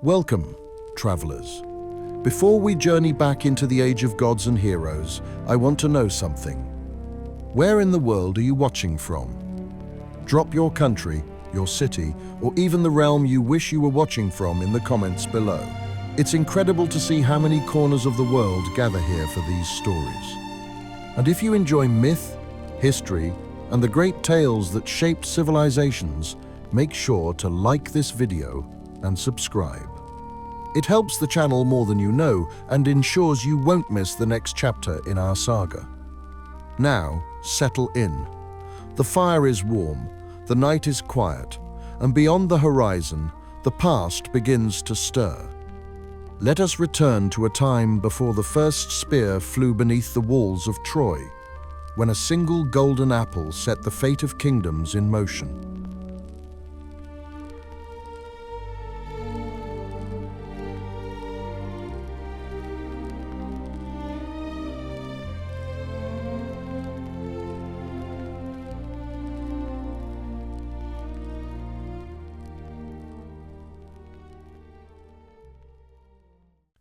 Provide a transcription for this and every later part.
Welcome, travelers. Before we journey back into the age of gods and heroes, I want to know something. Where in the world are you watching from? Drop your country, your city, or even the realm you wish you were watching from in the comments below. It's incredible to see how many corners of the world gather here for these stories. And if you enjoy myth, history, and the great tales that shaped civilizations, make sure to like this video and subscribe. It helps the channel more than you know and ensures you won't miss the next chapter in our saga. Now, settle in. The fire is warm, the night is quiet, and beyond the horizon, the past begins to stir. Let us return to a time before the first spear flew beneath the walls of Troy, when a single golden apple set the fate of kingdoms in motion.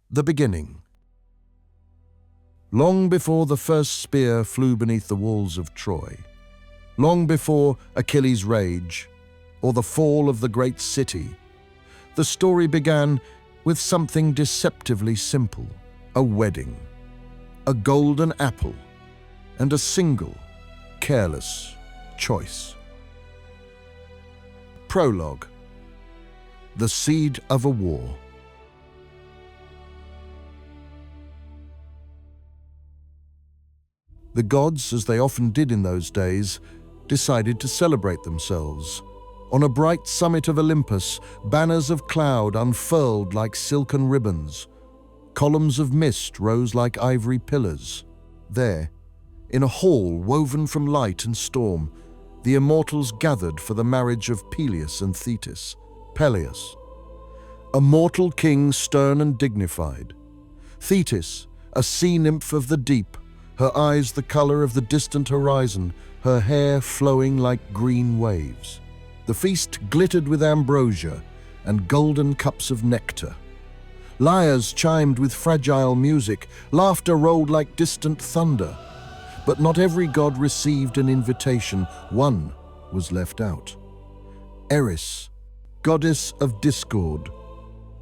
The beginning. Long before the first spear flew beneath the walls of Troy, long before Achilles' rage or the fall of the great city, the story began with something deceptively simple: a wedding, a golden apple, and a single, careless choice. Prologue. The seed of a war. The gods, as they often did in those days, decided to celebrate themselves. On a bright summit of Olympus, banners of cloud unfurled like silken ribbons. Columns of mist rose like ivory pillars. There, in a hall woven from light and storm, the immortals gathered for the marriage of Peleus and Thetis, Peleus, a mortal king stern and dignified. Thetis, a sea nymph of the deep, her eyes the color of the distant horizon, her hair flowing like green waves. The feast glittered with ambrosia and golden cups of nectar. Lyres chimed with fragile music, laughter rolled like distant thunder. But not every god received an invitation. One was left out. Eris, goddess of discord,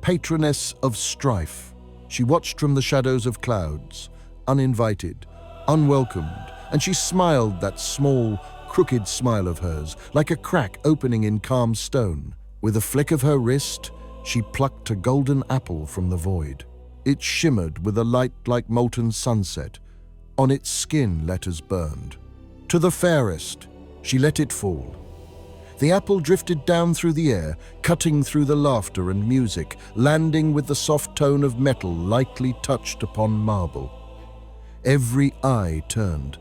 patroness of strife. She watched from the shadows of clouds, uninvited, unwelcomed, and she smiled, that small, crooked smile of hers, like a crack opening in calm stone. With a flick of her wrist, she plucked a golden apple from the void. It shimmered with a light like molten sunset. On its skin letters burned. To the fairest, she let it fall. The apple drifted down through the air, cutting through the laughter and music, landing with the soft tone of metal lightly touched upon marble. Every eye turned.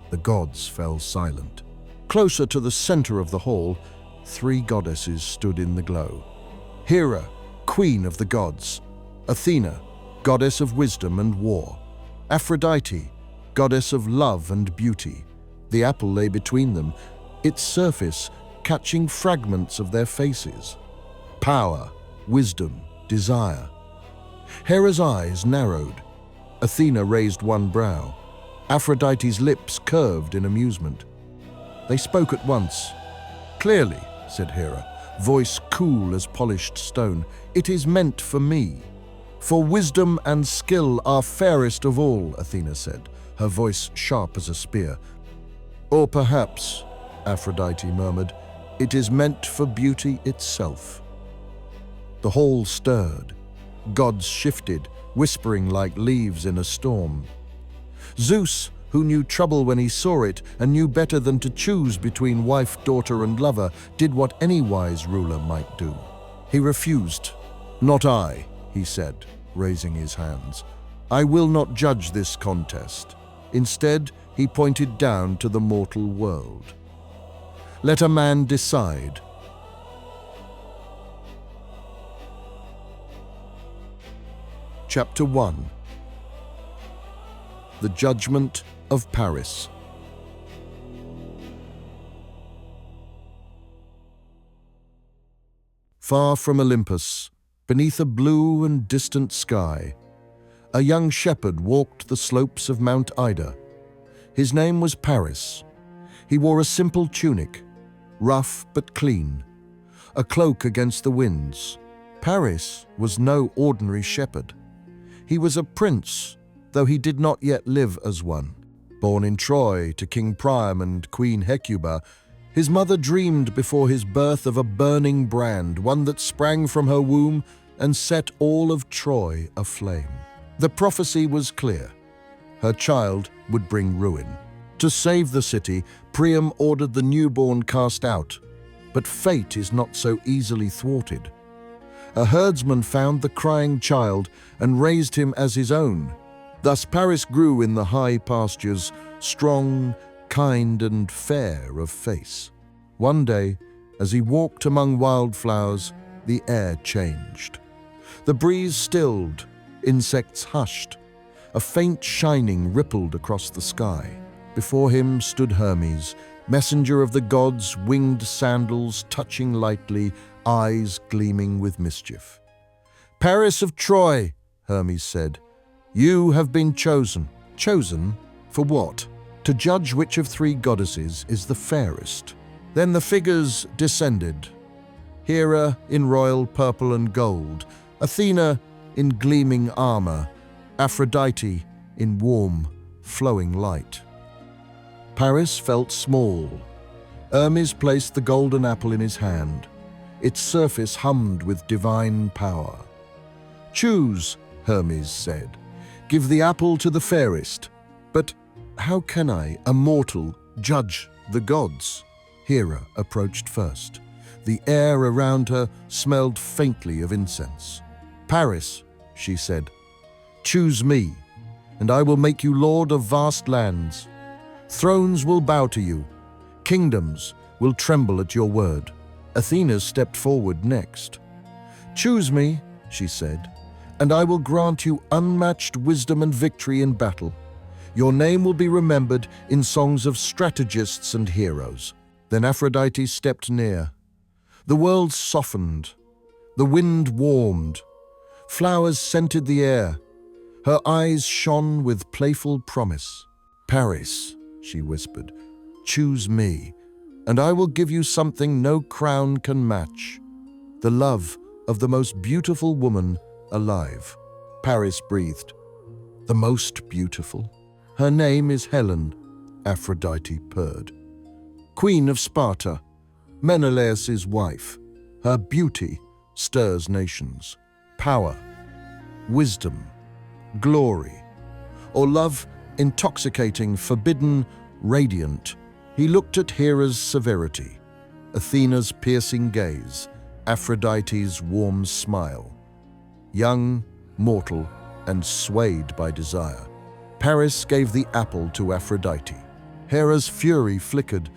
The gods fell silent. Closer to the center of the hall, three goddesses stood in the glow. Hera, queen of the gods. Athena, goddess of wisdom and war. Aphrodite, goddess of love and beauty. The apple lay between them, its surface catching fragments of their faces. Power, wisdom, desire. Hera's eyes narrowed. Athena raised one brow. Aphrodite's lips curved in amusement. They spoke at once. "Clearly," said Hera, voice cool as polished stone, "it is meant for me." "For wisdom and skill are fairest of all," Athena said, her voice sharp as a spear. "Or perhaps," Aphrodite murmured, "it is meant for beauty itself." The hall stirred. Gods shifted, whispering like leaves in a storm. Zeus, who knew trouble when he saw it and knew better than to choose between wife, daughter, and lover, did what any wise ruler might do. He refused. "Not I," he said, raising his hands. "I will not judge this contest." Instead, he pointed down to the mortal world. "Let a man decide." Chapter 1. The Judgment of Paris. Far from Olympus, Beneath a blue and distant sky, a young shepherd walked the slopes of Mount Ida. His name was Paris. He wore a simple tunic, rough but clean, a cloak against the winds. Paris was no ordinary shepherd. He was a prince, though he did not yet live as one. Born in Troy to King Priam and Queen Hecuba, his mother dreamed before his birth of a burning brand, one that sprang from her womb and set all of Troy aflame. The prophecy was clear. Her child would bring ruin. To save the city, Priam ordered the newborn cast out. But fate is not so easily thwarted. A herdsman found the crying child and raised him as his own. Thus Paris grew in the high pastures, strong, kind, and fair of face. One day, as he walked among wildflowers, the air changed. The breeze stilled, insects hushed. A faint shining rippled across the sky. Before him stood Hermes, messenger of the gods, winged sandals touching lightly, eyes gleaming with mischief. "Paris of Troy," Hermes said, "you have been chosen." Chosen for what? To judge which of three goddesses is the fairest. Then the figures descended. Hera in royal purple and gold, Athena in gleaming armor, Aphrodite in warm, flowing light. Paris felt small. Hermes placed the golden apple in his hand. Its surface hummed with divine power. "Choose," Hermes said. "Give the apple to the fairest." "But how can I, a mortal, judge the gods?" Hera approached first. The air around her smelled faintly of incense. "Paris," she said, "choose me, and I will make you lord of vast lands. Thrones will bow to you. Kingdoms will tremble at your word." Athena stepped forward next. "Choose me," she said, "and I will grant you unmatched wisdom and victory in battle. Your name will be remembered in songs of strategists and heroes." Then Aphrodite stepped near. The world softened. The wind warmed. Flowers scented the air. Her eyes shone with playful promise. "Paris," she whispered, "choose me, and I will give you something no crown can match, the love of the most beautiful woman alive." Paris breathed. "The most beautiful? Her name is Helen," Aphrodite purred. "Queen of Sparta, Menelaus's wife. Her beauty stirs nations. Power, wisdom, glory, or love intoxicating, forbidden, radiant." He looked at Hera's severity, Athena's piercing gaze, Aphrodite's warm smile. Young, mortal, and swayed by desire, Paris gave the apple to Aphrodite. Hera's fury flickered.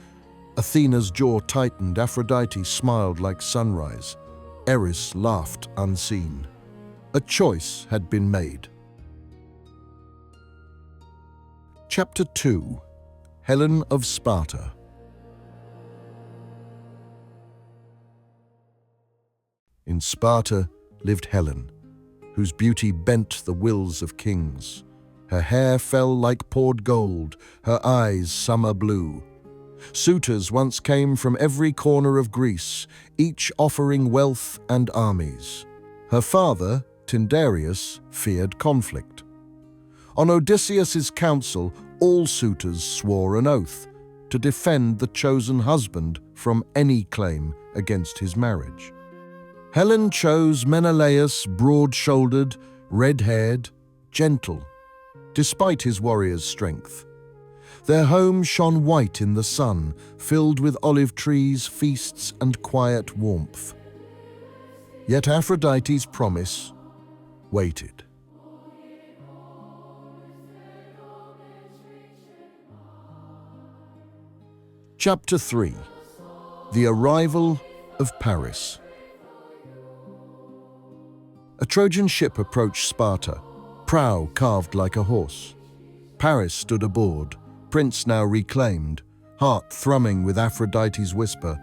Athena's jaw tightened. Aphrodite smiled like sunrise. Eris laughed unseen. A choice had been made. Chapter 2. Helen of Sparta. In Sparta lived Helen, whose beauty bent the wills of kings. Her hair fell like poured gold, her eyes summer blue. Suitors once came from every corner of Greece, each offering wealth and armies. Her father, Tyndareus, feared conflict. On Odysseus's council, all suitors swore an oath to defend the chosen husband from any claim against his marriage. Helen chose Menelaus, broad-shouldered, red-haired, gentle, despite his warrior's strength. Their home shone white in the sun, filled with olive trees, feasts, and quiet warmth. Yet Aphrodite's promise waited. Chapter 3. The Arrival of Paris. A Trojan ship approached Sparta, prow carved like a horse. Paris stood aboard, prince now reclaimed, heart thrumming with Aphrodite's whisper.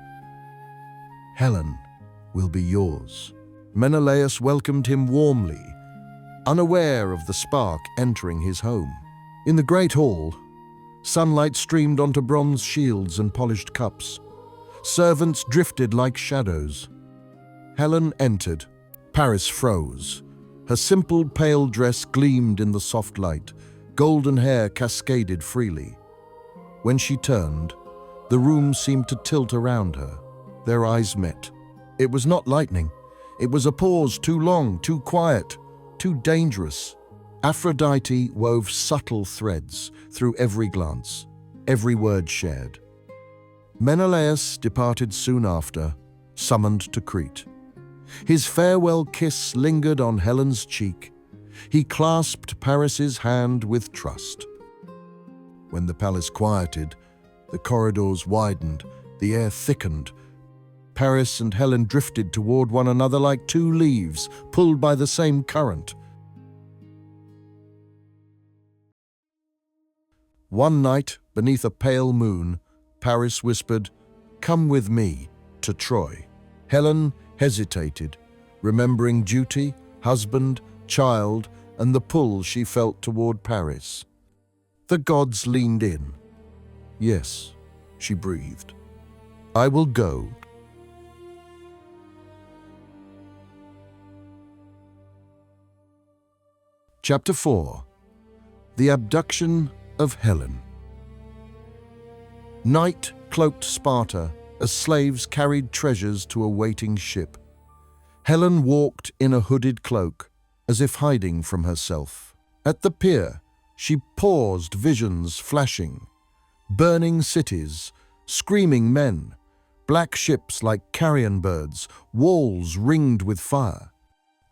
"Helen will be yours." Menelaus welcomed him warmly, unaware of the spark entering his home. In the great hall, sunlight streamed onto bronze shields and polished cups. Servants drifted like shadows. Helen entered. Paris froze. Her simple pale dress gleamed in the soft light. Golden hair cascaded freely. When she turned, the room seemed to tilt around her. Their eyes met. It was not lightning. It was a pause too long, too quiet, too dangerous. Aphrodite wove subtle threads through every glance, every word shared. Menelaus departed soon after, summoned to Crete. His farewell kiss lingered on Helen's cheek. He clasped Paris's hand with trust. When the palace quieted, the corridors widened, the air thickened. Paris and Helen drifted toward one another like two leaves pulled by the same current. One night, beneath a pale moon, Paris whispered, "Come with me to Troy." Helen hesitated, remembering duty, husband, child, and the pull she felt toward Paris. The gods leaned in. "Yes," she breathed. "I will go." Chapter 4. The Abduction of Helen. Night cloaked Sparta as slaves carried treasures to a waiting ship. Helen walked in a hooded cloak, as if hiding from herself. At the pier, she paused, visions flashing. Burning cities, screaming men, black ships like carrion birds, walls ringed with fire.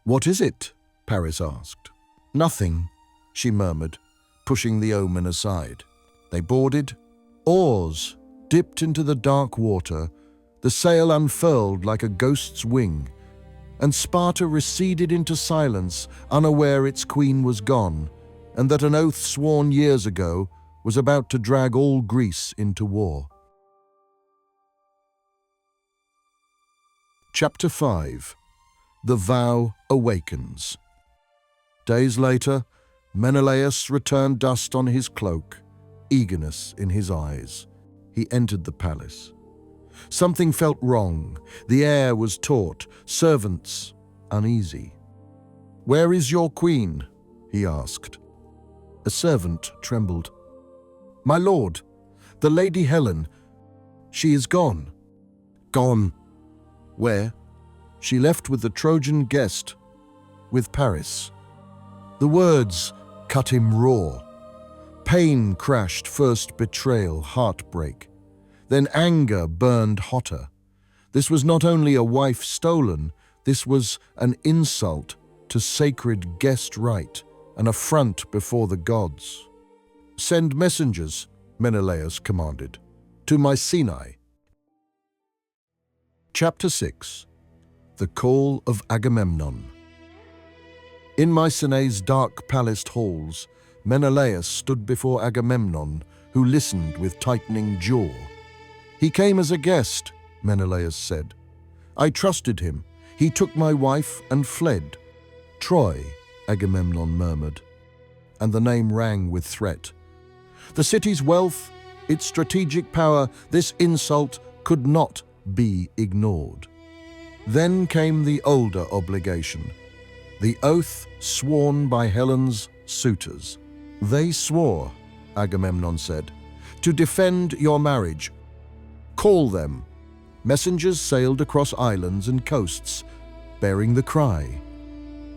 "What is it?" Paris asked. "Nothing," she murmured, pushing the omen aside. They boarded. Oars dipped into the dark water, the sail unfurled like a ghost's wing, and Sparta receded into silence, unaware its queen was gone, and that an oath sworn years ago was about to drag all Greece into war. Chapter 5. The Vow Awakens. Days later, Menelaus returned, dust on his cloak, eagerness in his eyes. He entered the palace. Something felt wrong. The air was taut, servants uneasy. "Where is your queen?" he asked. A servant trembled. "My lord, the Lady Helen. She is gone." "Gone? Where?" "She left with the Trojan guest, with Paris." The words cut him raw. Pain crashed, first betrayal, heartbreak. Then anger burned hotter. This was not only a wife stolen, this was an insult to sacred guest right, an affront before the gods. "Send messengers," Menelaus commanded, "to Mycenae." Chapter 6. The Call of Agamemnon. In Mycenae's dark palaced halls, Menelaus stood before Agamemnon, who listened with tightening jaw. "He came as a guest," Menelaus said. "I trusted him. He took my wife and fled." "Troy," Agamemnon murmured, and the name rang with threat. The city's wealth, its strategic power, this insult could not be ignored. Then came the older obligation, the oath sworn by Helen's suitors. "They swore," Agamemnon said, "to defend your marriage. Call them." Messengers sailed across islands and coasts, bearing the cry,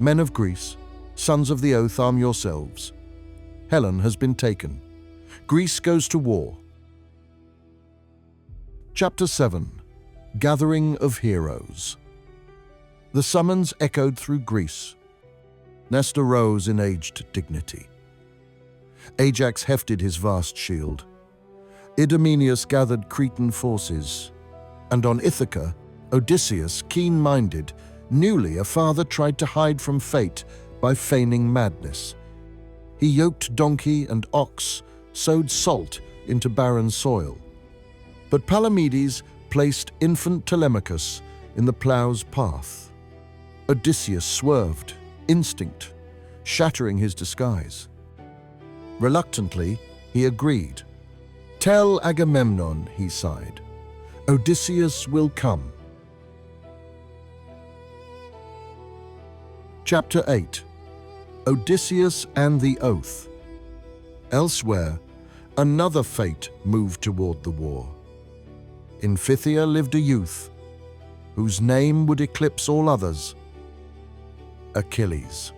"Men of Greece, sons of the oath, arm yourselves. Helen has been taken. Greece goes to war." Chapter 7. Gathering of Heroes. The summons echoed through Greece. Nestor rose in aged dignity. Ajax hefted his vast shield. Idomeneus gathered Cretan forces. And on Ithaca, Odysseus, keen-minded, newly a father tried to hide from fate by feigning madness. He yoked donkey and ox, sowed salt into barren soil. But Palamedes placed infant Telemachus in the plough's path. Odysseus swerved, instinct, shattering his disguise. Reluctantly, he agreed. "Tell Agamemnon," he sighed. "Odysseus will come." Chapter 8. Odysseus and the Oath. Elsewhere, another fate moved toward the war. In Phthia lived a youth, whose name would eclipse all others: Achilles.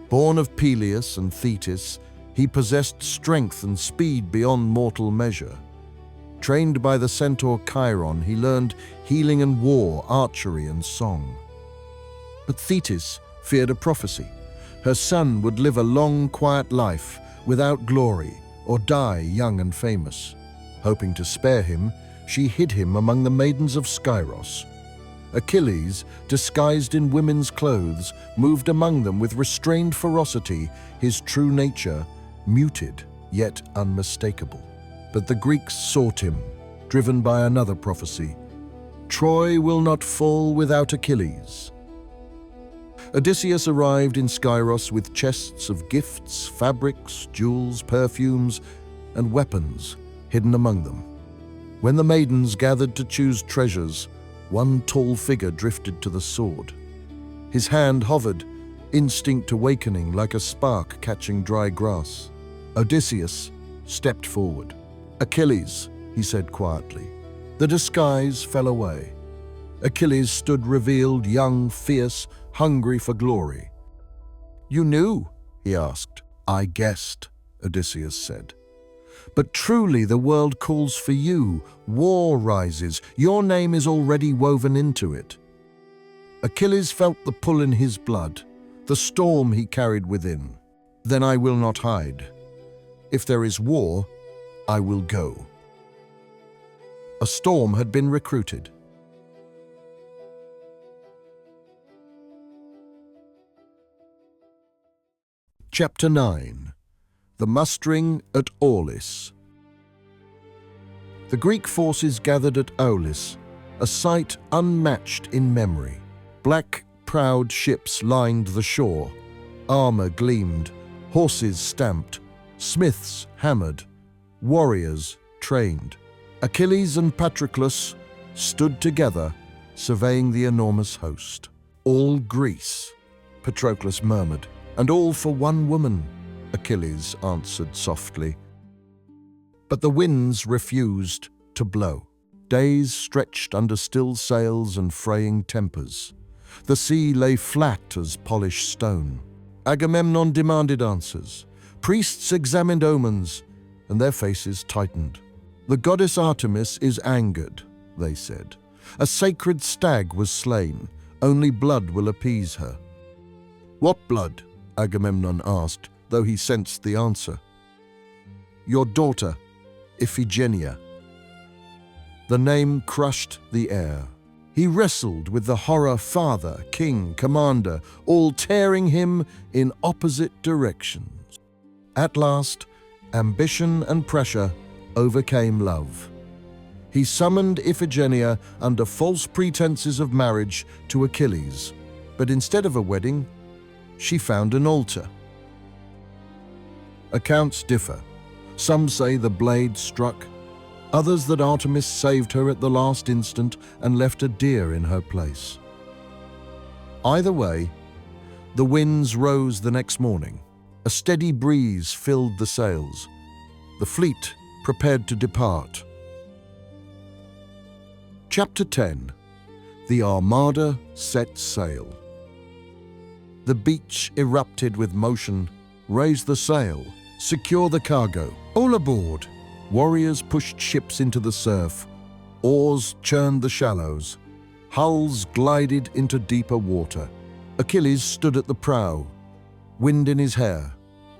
Born of Peleus and Thetis, he possessed strength and speed beyond mortal measure. Trained by the centaur Chiron, he learned healing and war, archery and song. But Thetis feared a prophecy. Her son would live a long, quiet life without glory or die young and famous. Hoping to spare him, she hid him among the maidens of Skyros. Achilles, disguised in women's clothes, moved among them with restrained ferocity, his true nature muted yet unmistakable. But the Greeks sought him, driven by another prophecy: Troy will not fall without Achilles. Odysseus arrived in Skyros with chests of gifts, fabrics, jewels, perfumes, and weapons hidden among them. When the maidens gathered to choose treasures, one tall figure drifted to the sword. His hand hovered, instinct awakening like a spark catching dry grass. Odysseus stepped forward. "Achilles," he said quietly. The disguise fell away. Achilles stood revealed, young, fierce, hungry for glory. "You knew?" he asked. "I guessed," Odysseus said. "But truly the world calls for you. War rises. Your name is already woven into it." Achilles felt the pull in his blood, the storm he carried within. "Then I will not hide. If there is war, I will go." A storm had been recruited. Chapter 9. The Mustering at Aulis. The Greek forces gathered at Aulis, a sight unmatched in memory. Black, proud ships lined the shore. Armor gleamed, horses stamped, smiths hammered, warriors trained. Achilles and Patroclus stood together, surveying the enormous host. "All Greece," Patroclus murmured. "And all for one woman," Achilles answered softly. But the winds refused to blow. Days stretched under still sails and fraying tempers. The sea lay flat as polished stone. Agamemnon demanded answers. Priests examined omens, and their faces tightened. "The goddess Artemis is angered," they said. "A sacred stag was slain. Only blood will appease her." "What blood?" Agamemnon asked, though he sensed the answer. "Your daughter, Iphigenia." The name crushed the air. He wrestled with the horror father, king, commander, all tearing him in opposite directions. At last, ambition and pressure overcame love. He summoned Iphigenia under false pretenses of marriage to Achilles, but instead of a wedding, she found an altar. Accounts differ. Some say the blade struck, others that Artemis saved her at the last instant and left a deer in her place. Either way, the winds rose the next morning. A steady breeze filled the sails. The fleet prepared to depart. Chapter 10. The Armada set sail. The beach erupted with motion. "Raise the sail. Secure the cargo. All aboard." Warriors pushed ships into the surf. Oars churned the shallows. Hulls glided into deeper water. Achilles stood at the prow, wind in his hair,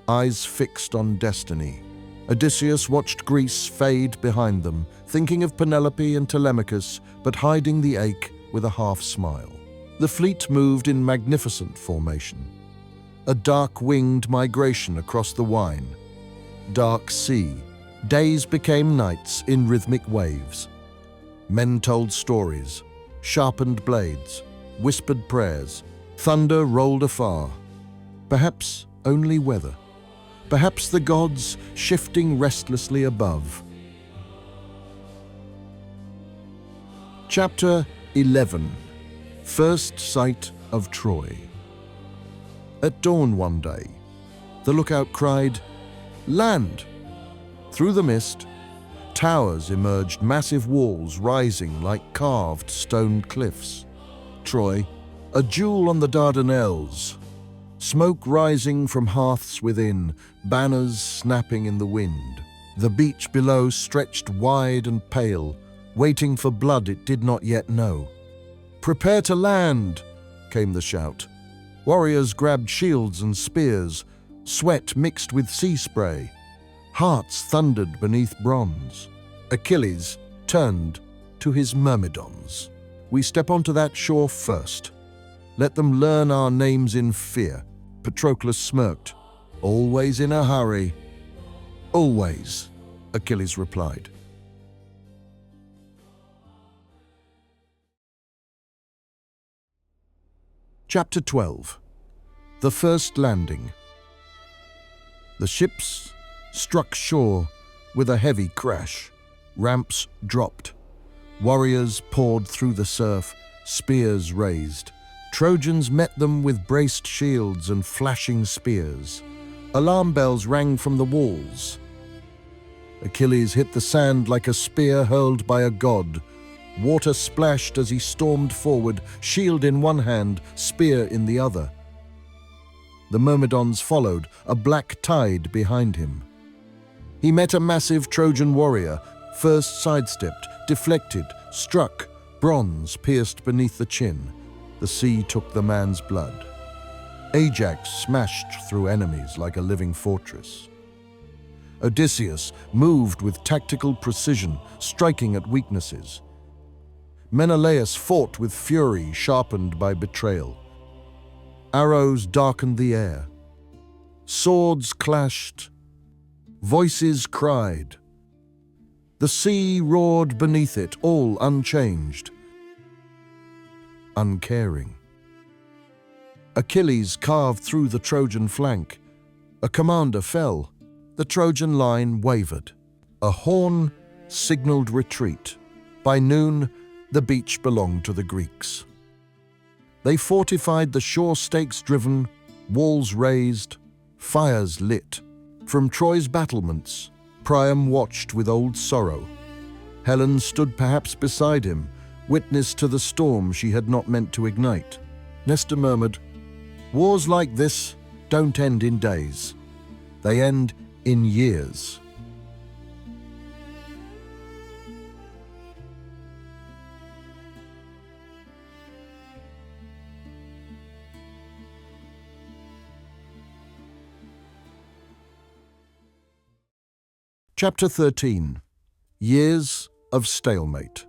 eyes fixed on destiny. Odysseus watched Greece fade behind them, thinking of Penelope and Telemachus, but hiding the ache with a half-smile. The fleet moved in magnificent formation. A dark-winged migration across the Wine. Dark sea. Days became nights in rhythmic waves. Men told stories, sharpened blades, whispered prayers, Thunder rolled afar. Perhaps only weather. Perhaps the gods shifting restlessly above. Chapter 11. First Sight of Troy. At dawn one day, the lookout cried, "Land!" Through the mist, towers emerged, massive walls rising like carved stone cliffs. Troy, a jewel on the Dardanelles. Smoke rising from hearths within, banners snapping in the wind. The beach below stretched wide and pale, waiting for blood it did not yet know. "Prepare to land!" came the shout. Warriors grabbed shields and spears, sweat mixed with sea spray. Hearts thundered beneath bronze. Achilles turned to his myrmidons. "We step onto that shore first. Let them learn our names in fear." Patroclus smirked. "Always in a hurry." "Always," Achilles replied. Chapter 12. The First Landing. The ships struck shore with a heavy crash. Ramps dropped. Warriors poured through the surf, spears raised. Trojans met them with braced shields and flashing spears. Alarm bells rang from the walls. Achilles hit the sand like a spear hurled by a god. Water splashed as he stormed forward, shield in one hand, spear in the other. The Myrmidons followed, a black tide behind him. He met a massive Trojan warrior, first sidestepped, deflected, struck, bronze pierced beneath the chin. The sea took the man's blood. Ajax smashed through enemies like a living fortress. Odysseus moved with tactical precision, striking at weaknesses. Menelaus fought with fury sharpened by betrayal. Arrows darkened the air. Swords clashed. Voices cried. The sea roared beneath it, all unchanged, uncaring. Achilles carved through the Trojan flank. A commander fell. The Trojan line wavered. A horn signaled retreat. By noon, the beach belonged to the Greeks. They fortified the shore stakes driven, walls raised, fires lit. From Troy's battlements, Priam watched with old sorrow. Helen stood perhaps beside him, witness to the storm she had not meant to ignite. Nestor murmured, "Wars like this don't end in days. They end in years." Chapter 13. Years of Stalemate.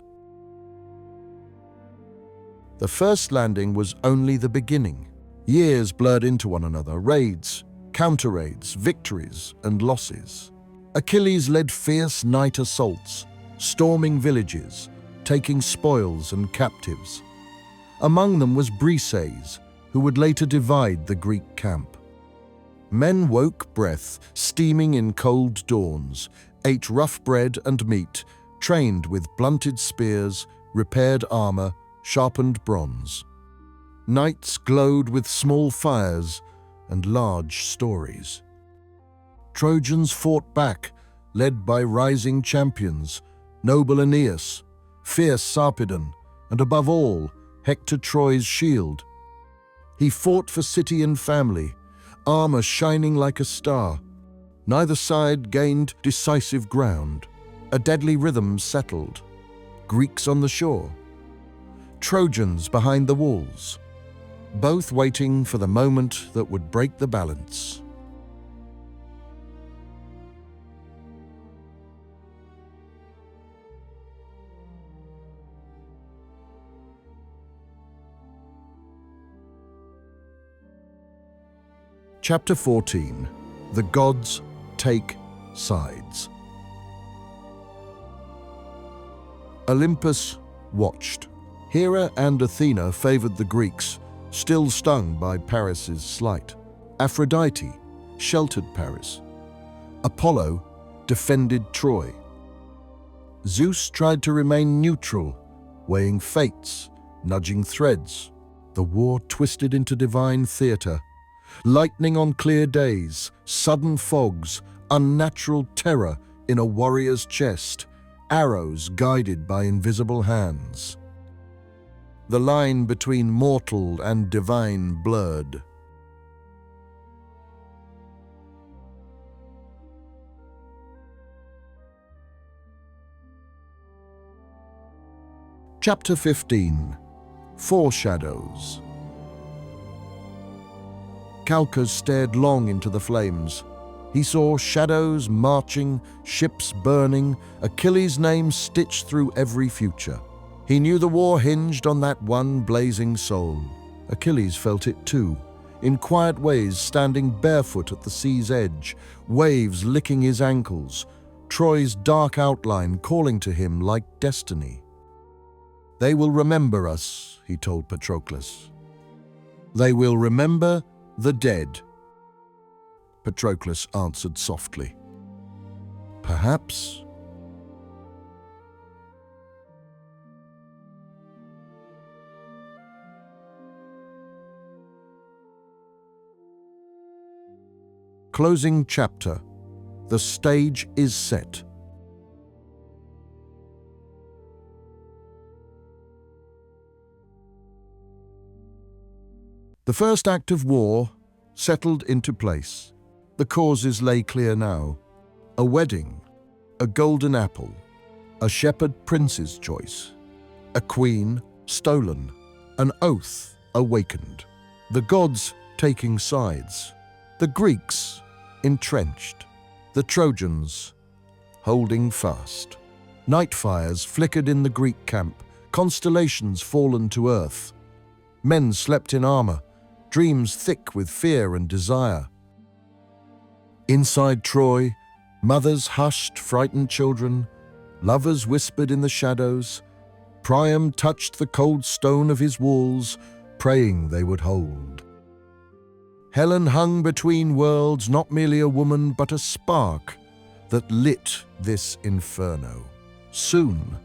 The first landing was only the beginning. Years blurred into one another, raids, counter-raids, victories, and losses. Achilles led fierce night assaults, storming villages, taking spoils and captives. Among them was Briseis, who would later divide the Greek camp. Men woke breath, steaming in cold dawns, ate rough bread and meat, trained with blunted spears, repaired armor, sharpened bronze. Nights glowed with small fires and large stories. Trojans fought back, led by rising champions, noble Aeneas, fierce Sarpedon, and above all, Hector Troy's shield. He fought for city and family, armor shining like a star. Neither side gained decisive ground. A deadly rhythm settled. Greeks on the shore, Trojans behind the walls, both waiting for the moment that would break the balance. Chapter 14. The Gods Take Sides. Olympus watched. Hera and Athena favored the Greeks, still stung by Paris's slight. Aphrodite sheltered Paris. Apollo defended Troy. Zeus tried to remain neutral, weighing fates, nudging threads. The war twisted into divine theatre. Lightning on clear days, sudden fogs, unnatural terror in a warrior's chest, arrows guided by invisible hands. The line between mortal and divine blurred. Chapter 15. Foreshadows. Calchas stared long into the flames. He saw shadows marching, ships burning, Achilles' name stitched through every future. He knew the war hinged on that one blazing soul. Achilles felt it too, in quiet ways standing barefoot at the sea's edge, waves licking his ankles, Troy's dark outline calling to him like destiny. "They will remember us," he told Patroclus. "They will remember the dead." Patroclus answered softly. "Perhaps." Closing chapter. The stage is set. The first act of war settled into place. The causes lay clear now. A wedding, a golden apple, a shepherd prince's choice, a queen stolen, an oath awakened, the gods taking sides, the Greeks entrenched, the Trojans holding fast. Night fires flickered in the Greek camp, constellations fallen to earth. Men slept in armor, dreams thick with fear and desire. Inside Troy, mothers hushed frightened children, lovers whispered in the shadows. Priam touched the cold stone of his walls, praying they would hold. Helen hung between worlds, not merely a woman, but a spark that lit this inferno. Soon,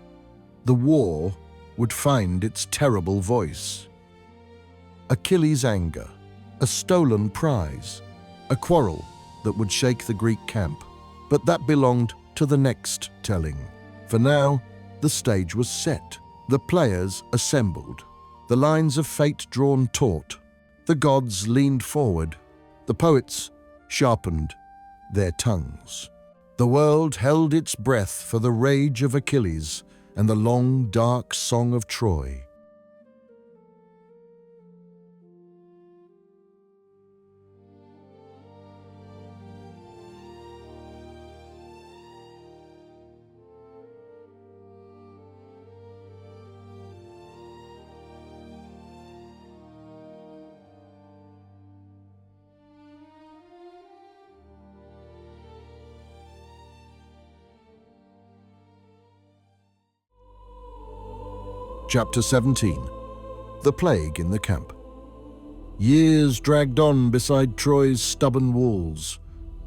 the war would find its terrible voice. Achilles' anger, a stolen prize, a quarrel that would shake the Greek camp. But that belonged to the next telling. For now, the stage was set. The players assembled. The lines of fate drawn taut. The gods leaned forward. The poets sharpened their tongues. The world held its breath for the rage of Achilles and the long, dark song of Troy. Chapter 17. The Plague in the Camp. Years dragged on beside Troy's stubborn walls.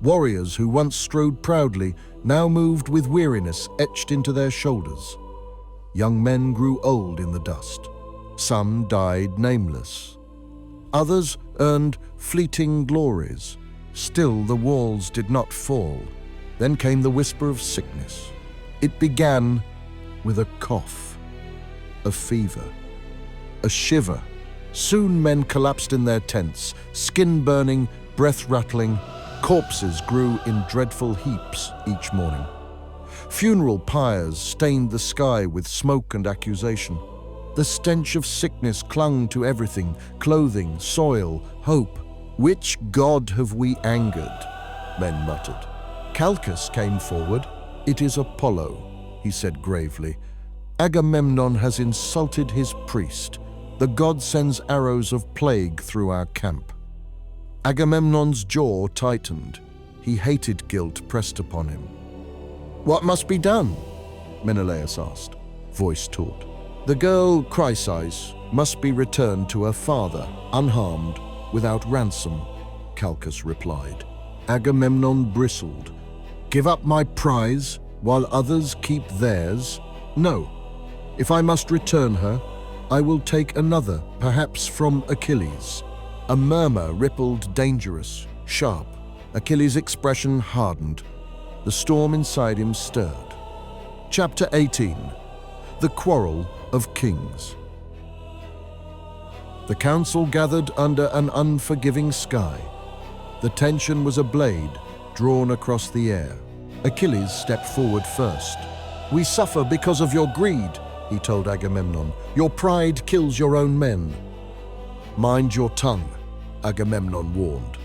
Warriors who once strode proudly now moved with weariness etched into their shoulders. Young men grew old in the dust. Some died nameless. Others earned fleeting glories. Still the walls did not fall. Then came the whisper of sickness. It began with a cough. A fever, a shiver. Soon men collapsed in their tents, skin burning, breath rattling. Corpses grew in dreadful heaps each morning. Funeral pyres stained the sky with smoke and accusation. The stench of sickness clung to everything, clothing, soil, hope. "Which god have we angered?" men muttered. Calchas came forward. "It is Apollo," he said gravely. "Agamemnon has insulted his priest. The god sends arrows of plague through our camp." Agamemnon's jaw tightened. He hated guilt pressed upon him. "What must be done?" Menelaus asked, voice taut. "The girl Chryseis must be returned to her father, unharmed, without ransom, Calchas replied. Agamemnon bristled. Give up my prize while others keep theirs? No. If I must return her, I will take another, perhaps from Achilles. A murmur rippled, dangerous, sharp. Achilles' expression hardened. The storm inside him stirred. Chapter 18. The Quarrel of Kings. The council gathered under an unforgiving sky. The tension was a blade drawn across the air. Achilles stepped forward first. We suffer because of your greed, he told Agamemnon. Your pride kills your own men. Mind your tongue, Agamemnon warned.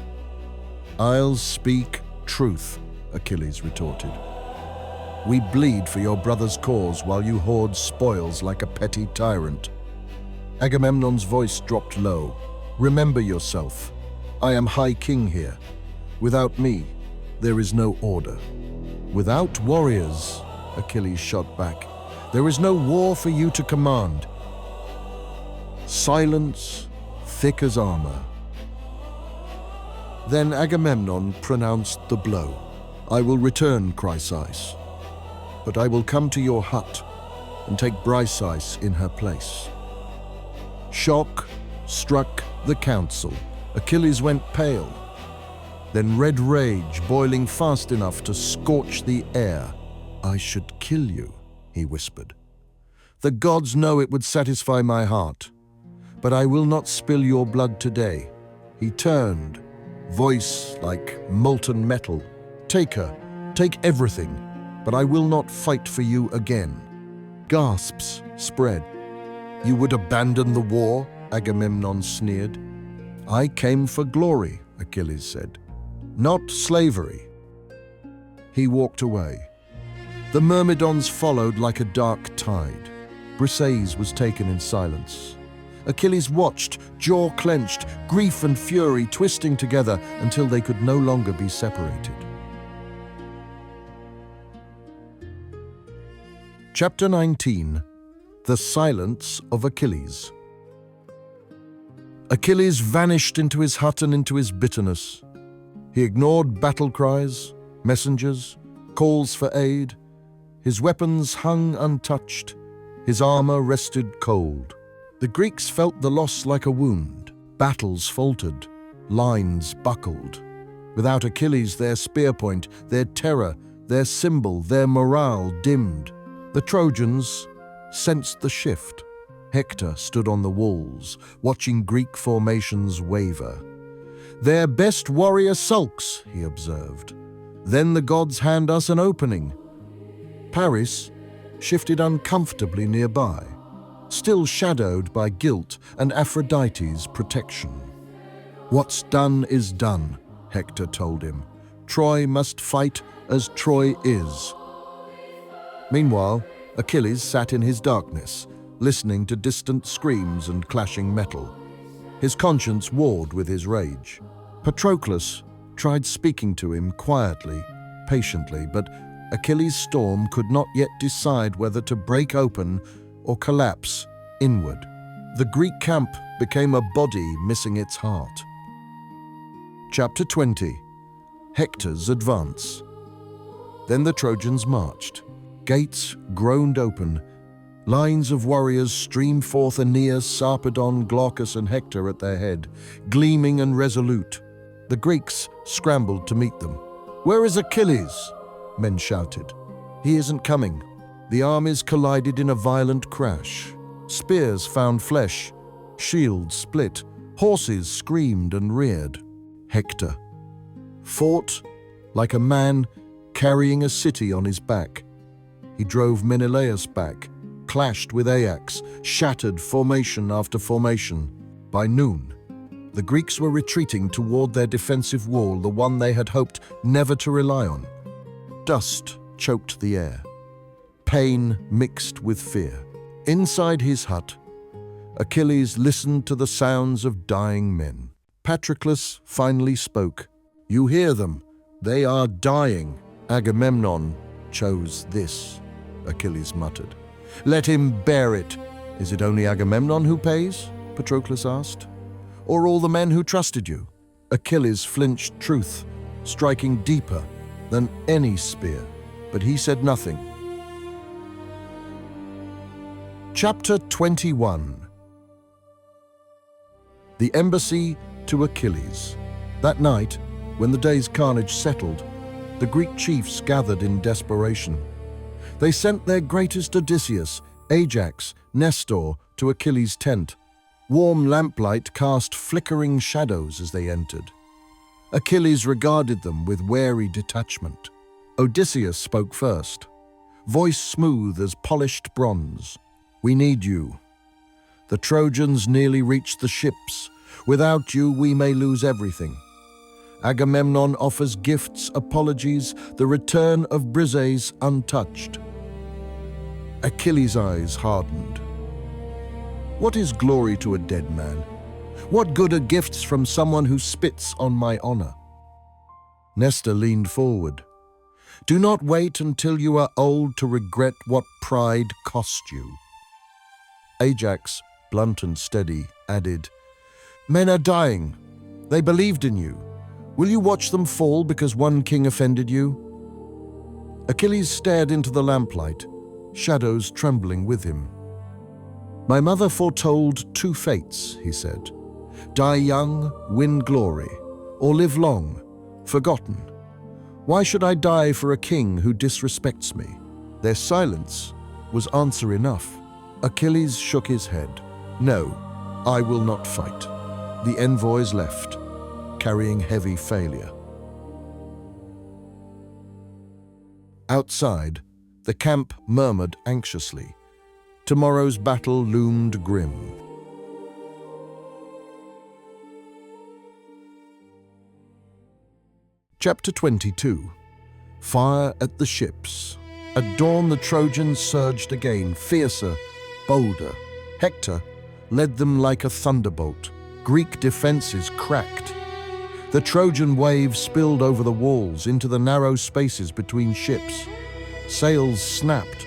I'll speak truth, Achilles retorted. We bleed for your brother's cause while you hoard spoils like a petty tyrant. Agamemnon's voice dropped low. Remember yourself. I am High King here. Without me, there is no order. Without warriors, Achilles shot back, there is no war for you to command. Silence, thick as armor. Then Agamemnon pronounced the blow. I will return, Chryseis, but I will come to your hut and take Briseis in her place. Shock struck the council. Achilles went pale. Then red rage boiling fast enough to scorch the air. I should kill you, he whispered. The gods know it would satisfy my heart, but I will not spill your blood today. He turned, voice like molten metal. Take her, take everything, but I will not fight for you again. Gasps spread. You would abandon the war? Agamemnon sneered. I came for glory, Achilles said, not slavery. He walked away. The Myrmidons followed like a dark tide. Briseis was taken in silence. Achilles watched, jaw clenched, grief and fury twisting together until they could no longer be separated. Chapter 19. The Silence of Achilles. Achilles vanished into his hut and into his bitterness. He ignored battle cries, messengers, calls for aid. His weapons hung untouched. His armor rested cold. The Greeks felt the loss like a wound. Battles faltered. Lines buckled. Without Achilles, their spear point, their terror, their symbol, their morale dimmed. The Trojans sensed the shift. Hector stood on the walls, watching Greek formations waver. Their best warrior sulks, he observed. Then the gods hand us an opening. Paris shifted uncomfortably nearby, still shadowed by guilt and Aphrodite's protection. What's done is done, Hector told him. Troy must fight as Troy is. Meanwhile, Achilles sat in his darkness, listening to distant screams and clashing metal. His conscience warred with his rage. Patroclus tried speaking to him quietly, patiently, but Achilles' storm could not yet decide whether to break open or collapse inward. The Greek camp became a body missing its heart. Chapter 20. Hector's Advance. Then the Trojans marched. Gates groaned open. Lines of warriors streamed forth, Aeneas, Sarpedon, Glaucus, and Hector at their head, gleaming and resolute. The Greeks scrambled to meet them. Where is Achilles? Men shouted. He isn't coming. The armies collided in a violent crash. Spears found flesh. Shields split. Horses screamed and reared. Hector fought like a man carrying a city on his back. He drove Menelaus back, clashed with Ajax, shattered formation after formation. By noon, the Greeks were retreating toward their defensive wall, the one they had hoped never to rely on. Dust choked the air. Pain mixed with fear. Inside his hut, Achilles listened to the sounds of dying men. Patroclus finally spoke. You hear them. They are dying. Agamemnon chose this, Achilles muttered. Let him bear it. Is it only Agamemnon who pays? Patroclus asked. Or all the men who trusted you? Achilles flinched truth, striking deeper than any spear, but he said nothing. Chapter 21. The embassy to Achilles. That night, when the day's carnage settled, the Greek chiefs gathered in desperation. They sent their greatest Odysseus, Ajax, Nestor, to Achilles' tent. Warm lamplight cast flickering shadows as they entered. Achilles regarded them with wary detachment. Odysseus spoke first, voice smooth as polished bronze. We need you. The Trojans nearly reached the ships. Without you, we may lose everything. Agamemnon offers gifts, apologies, the return of Briseis untouched. Achilles' eyes hardened. What is glory to a dead man? What good are gifts from someone who spits on my honor? Nestor leaned forward. Do not wait until you are old to regret what pride cost you. Ajax, blunt and steady, added, Men are dying. They believed in you. Will you watch them fall because one king offended you? Achilles stared into the lamplight, shadows trembling with him. My mother foretold two fates, he said. Die young, win glory, or live long, forgotten. Why should I die for a king who disrespects me? Their silence was answer enough. Achilles shook his head. No, I will not fight. The envoys left, carrying heavy failure. Outside, the camp murmured anxiously. Tomorrow's battle loomed grim. Chapter 22. Fire at the ships. At dawn the Trojans surged again, fiercer, bolder. Hector led them like a thunderbolt. Greek defenses cracked. The Trojan wave spilled over the walls into the narrow spaces between ships. Sails snapped,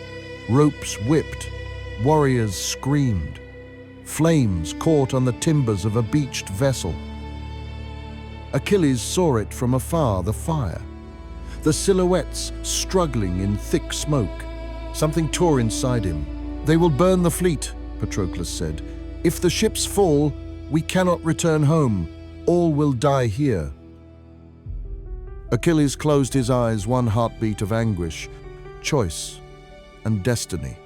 ropes whipped, warriors screamed. Flames caught on the timbers of a beached vessel. Achilles saw it from afar, the fire. The silhouettes struggling in thick smoke. Something tore inside him. They will burn the fleet, Patroclus said. If the ships fall, we cannot return home. All will die here. Achilles closed his eyes, one heartbeat of anguish, choice, and destiny.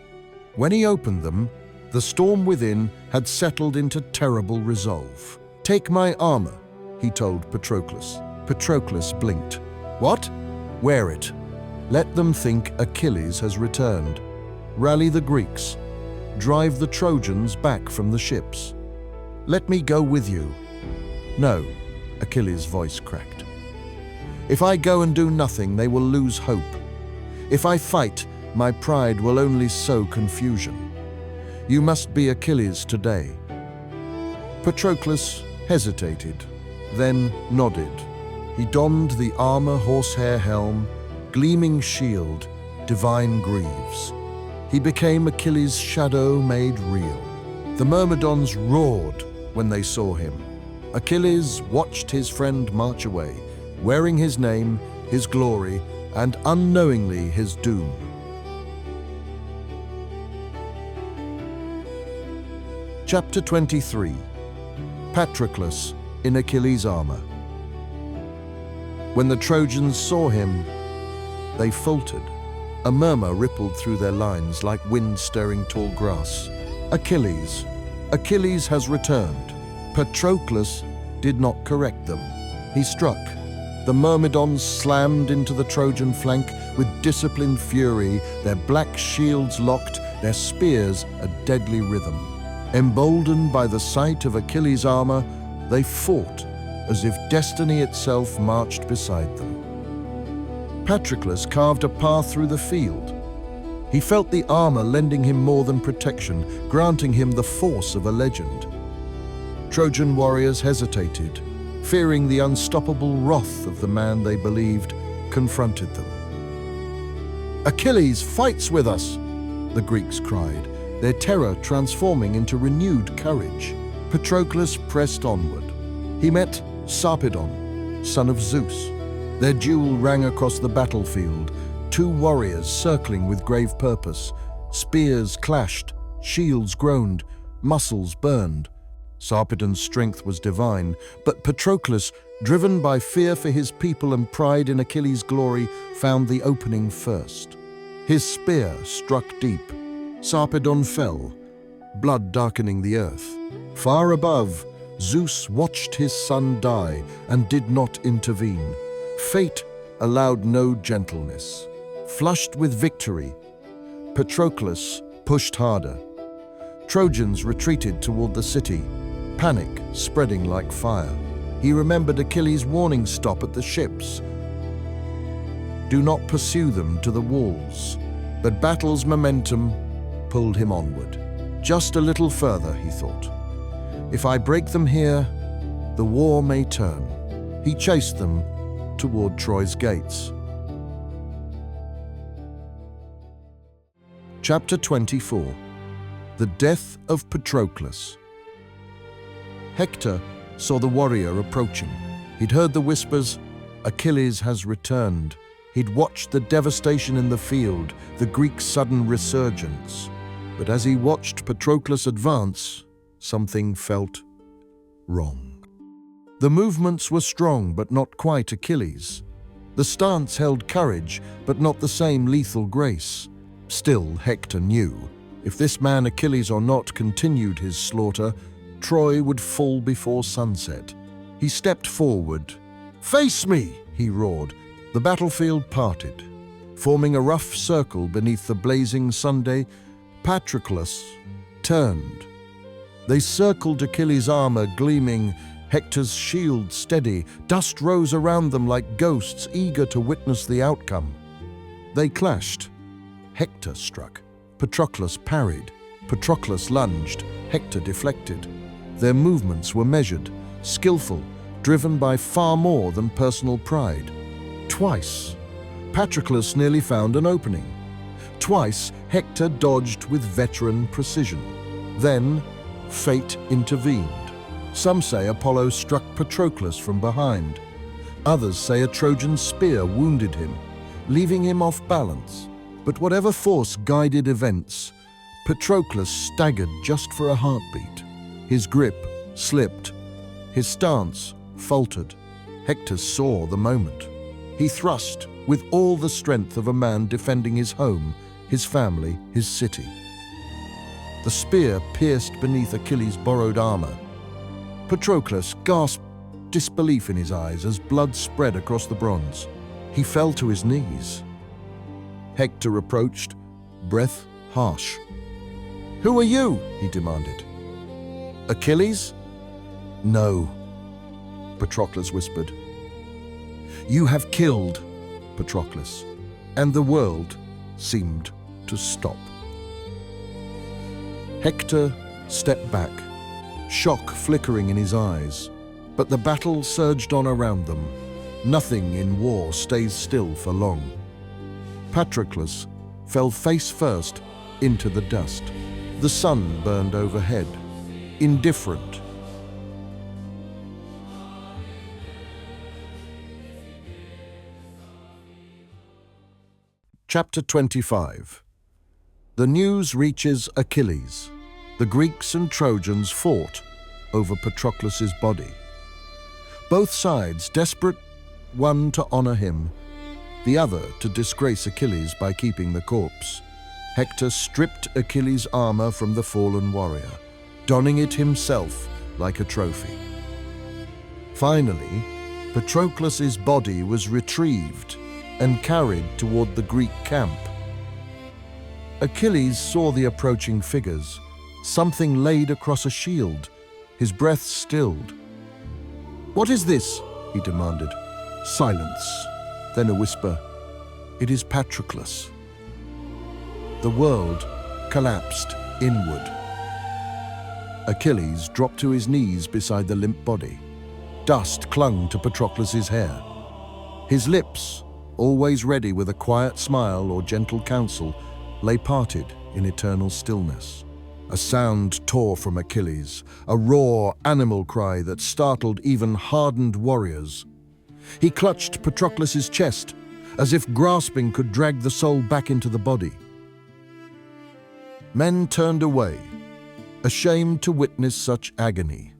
When he opened them, the storm within had settled into terrible resolve. Take my armor, he told Patroclus. Patroclus blinked. What? Wear it. Let them think Achilles has returned. Rally the Greeks. Drive the Trojans back from the ships. Let me go with you. No, Achilles' voice cracked. If I go and do nothing, they will lose hope. If I fight, my pride will only sow confusion. You must be Achilles today. Patroclus hesitated, then nodded. He donned the armor, horsehair helm, gleaming shield, divine greaves. He became Achilles' shadow made real. The Myrmidons roared when they saw him. Achilles watched his friend march away, wearing his name, his glory, and unknowingly his doom. Chapter 23. Patroclus in Achilles' armor. When the Trojans saw him, they faltered. A murmur rippled through their lines like wind stirring tall grass. Achilles. Achilles has returned. Patroclus did not correct them. He struck. The Myrmidons slammed into the Trojan flank with disciplined fury, their black shields locked, their spears a deadly rhythm. Emboldened by the sight of Achilles' armor, they fought as if destiny itself marched beside them. Patroclus carved a path through the field. He felt the armor lending him more than protection, granting him the force of a legend. Trojan warriors hesitated, fearing the unstoppable wrath of the man they believed confronted them. Achilles fights with us, the Greeks cried. their terror transforming into renewed courage. Patroclus pressed onward. He met Sarpedon, son of Zeus. Their duel rang across the battlefield, two warriors circling with grave purpose. Spears clashed, shields groaned, muscles burned. Sarpedon's strength was divine, but Patroclus, driven by fear for his people and pride in Achilles' glory, found the opening first. His spear struck deep. Sarpedon fell, blood darkening the earth. Far above, Zeus watched his son die and did not intervene. Fate allowed no gentleness. Flushed with victory, Patroclus pushed harder. Trojans retreated toward the city, panic spreading like fire. He remembered Achilles' warning stop at the ships. Do not pursue them to the walls. But battle's momentum pulled him onward. Just a little further, he thought. If I break them here, the war may turn. He chased them toward Troy's gates. Chapter 24. The Death of Patroclus. Hector saw the warrior approaching. He'd heard the whispers, Achilles has returned. He'd watched the devastation in the field, the Greeks' sudden resurgence. But as he watched Patroclus advance, something felt wrong. The movements were strong, but not quite Achilles. The stance held courage, but not the same lethal grace. Still, Hector knew, if this man Achilles or not continued his slaughter, Troy would fall before sunset. He stepped forward. "Face me!" he roared. The battlefield parted. Forming a rough circle beneath the blazing Sunday, Patroclus turned. They circled Achilles' armor gleaming, Hector's shield steady. Dust rose around them like ghosts eager to witness the outcome. They clashed. Hector struck. Patroclus parried. Patroclus lunged. Hector deflected. Their movements were measured, skillful, driven by far more than personal pride. Twice, Patroclus nearly found an opening. Twice, Hector dodged with veteran precision. Then, fate intervened. Some say Apollo struck Patroclus from behind. Others say a Trojan spear wounded him, leaving him off balance. But whatever force guided events, Patroclus staggered just for a heartbeat. His grip slipped. His stance faltered. Hector saw the moment. He thrust with all the strength of a man defending his home, his family, his city. The spear pierced beneath Achilles' borrowed armor. Patroclus gasped, disbelief in his eyes as blood spread across the bronze. He fell to his knees. Hector approached, breath harsh. "Who are you?" he demanded. "Achilles?" "No," Patroclus whispered. "You have killed Patroclus," and the world seemed to stop. Hector stepped back, shock flickering in his eyes, but the battle surged on around them. Nothing in war stays still for long. Patroclus fell face first into the dust. The sun burned overhead, indifferent. Chapter 25. The news reaches Achilles. The Greeks and Trojans fought over Patroclus's body. Both sides desperate, one to honor him, the other to disgrace Achilles by keeping the corpse. Hector stripped Achilles' armor from the fallen warrior, donning it himself like a trophy. Finally, Patroclus's body was retrieved and carried toward the Greek camp. Achilles saw the approaching figures, something laid across a shield. His breath stilled. "What is this?" he demanded. Silence. Then a whisper. "It is Patroclus." The world collapsed inward. Achilles dropped to his knees beside the limp body. Dust clung to Patroclus's hair. His lips, always ready with a quiet smile or gentle counsel, lay parted in eternal stillness. A sound tore from Achilles, a raw animal cry that startled even hardened warriors. He clutched Patroclus's chest, as if grasping could drag the soul back into the body. Men turned away, ashamed to witness such agony.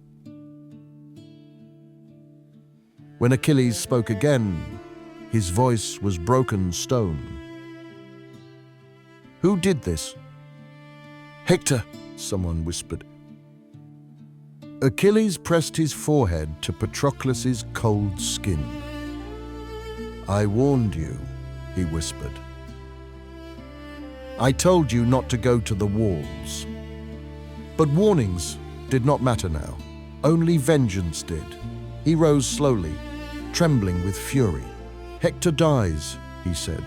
When Achilles spoke again, his voice was broken stone. "Who did this?" "Hector," someone whispered. Achilles pressed his forehead to Patroclus's cold skin. "I warned you," he whispered. "I told you not to go to the walls." But warnings did not matter now. Only vengeance did. He rose slowly, trembling with fury. "Hector dies," he said.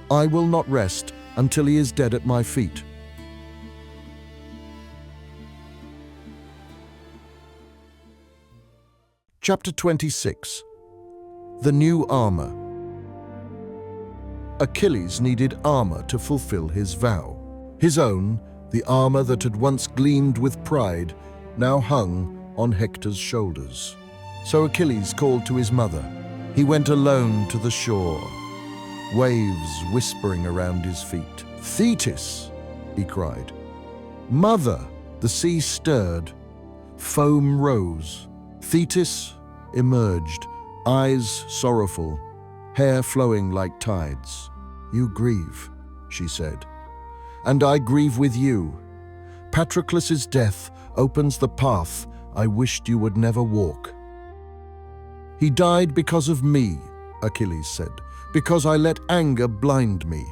"I will not rest until he is dead at my feet." Chapter 26. The New Armor. Achilles needed armor to fulfill his vow. His own, the armor that had once gleamed with pride, now hung on Hector's shoulders. So Achilles called to his mother. He went alone to the shore, waves whispering around his feet. "Thetis!" he cried. "Mother!" The sea stirred. Foam rose. Thetis emerged, eyes sorrowful, hair flowing like tides. "You grieve," she said, "and I grieve with you. Patroclus's death opens the path I wished you would never walk." "He died because of me," Achilles said, "because I let anger blind me.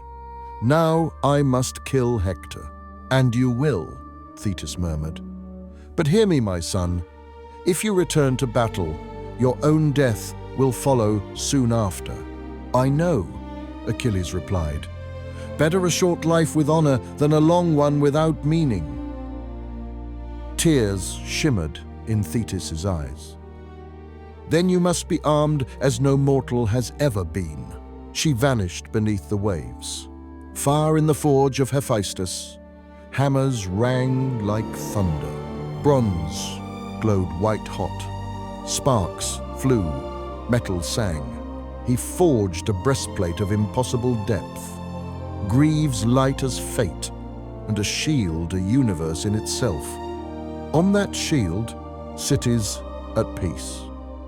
Now I must kill Hector." "And you will," Thetis murmured. "But hear me, my son. If you return to battle, your own death will follow soon after." "I know," Achilles replied. "Better a short life with honor than a long one without meaning." Tears shimmered in Thetis's eyes. "Then you must be armed as no mortal has ever been." She vanished beneath the waves. Far in the forge of Hephaestus, hammers rang like thunder. Bronze glowed white hot. Sparks flew, metal sang. He forged a breastplate of impossible depth, greaves light as fate, and a shield a universe in itself. On that shield, cities at peace,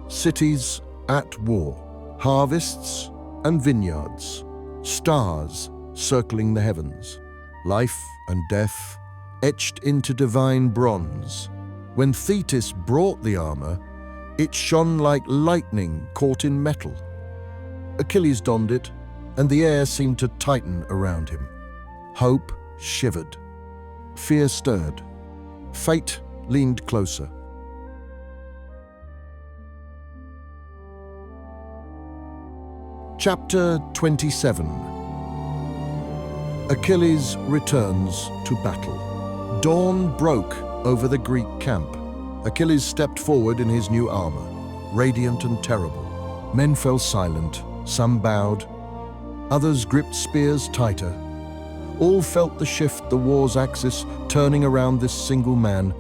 cities at war, harvests and vineyards, stars circling the heavens, life and death etched into divine bronze. When Thetis brought the armor, it shone like lightning caught in metal. Achilles donned it, and the air seemed to tighten around him. Hope shivered. Fear stirred. Fate leaned closer. Chapter 27. Achilles returns to battle. Dawn broke over the Greek camp. Achilles stepped forward in his new armor, radiant and terrible. Men fell silent, some bowed, others gripped spears tighter. All felt the shift, the war's axis turning around this single man.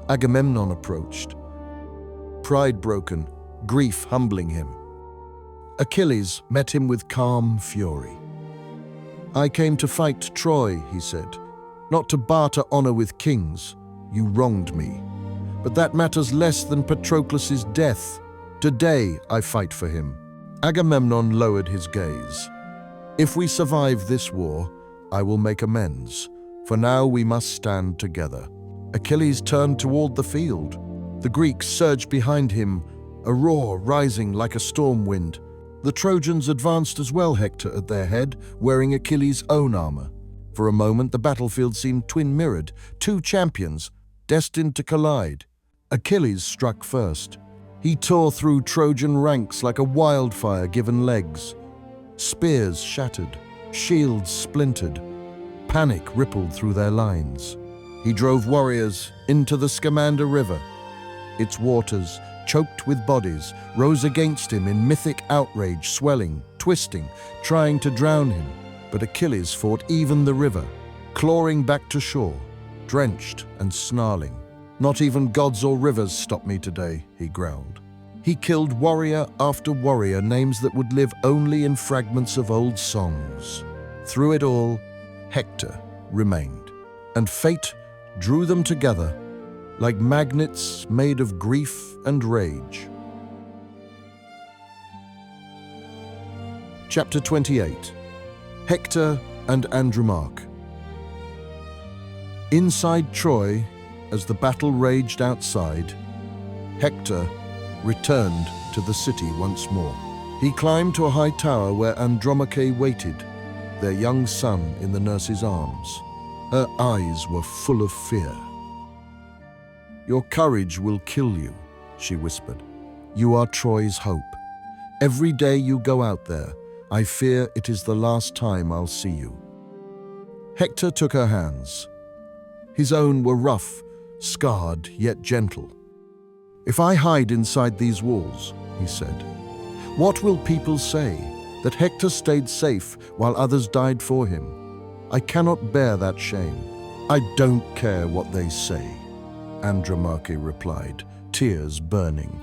Agamemnon approached, pride broken, grief humbling him. Achilles met him with calm fury. "I came to fight Troy," he said, "not to barter honor with kings. You wronged me. But that matters less than Patroclus's death. Today I fight for him." Agamemnon lowered his gaze. "If we survive this war, I will make amends. For now we must stand together." Achilles turned toward the field. The Greeks surged behind him, a roar rising like a storm wind. The Trojans advanced as well, Hector at their head, wearing Achilles' own armor. For a moment the battlefield seemed twin-mirrored, two champions, destined to collide. Achilles struck first. He tore through Trojan ranks like a wildfire given legs. Spears shattered, shields splintered. Panic rippled through their lines. He drove warriors into the Scamander River. Its waters, choked with bodies, rose against him in mythic outrage, swelling, twisting, trying to drown him. But Achilles fought even the river, clawing back to shore. drenched and snarling. "Not even gods or rivers stop me today," he growled. He killed warrior after warrior, names that would live only in fragments of old songs. Through it all, Hector remained, and fate drew them together like magnets made of grief and rage. Chapter 28. Hector and Andromache. Inside Troy, as the battle raged outside, Hector returned to the city once more. He climbed to a high tower where Andromache waited, their young son in the nurse's arms. Her eyes were full of fear. "Your courage will kill you," she whispered. "You are Troy's hope. Every day you go out there, I fear it is the last time I'll see you." Hector took her hands. His own were rough, scarred, yet gentle. "If I hide inside these walls," he said, "what will people say? That Hector stayed safe while others died for him? I cannot bear that shame." "I don't care what they say," Andromache replied, tears burning.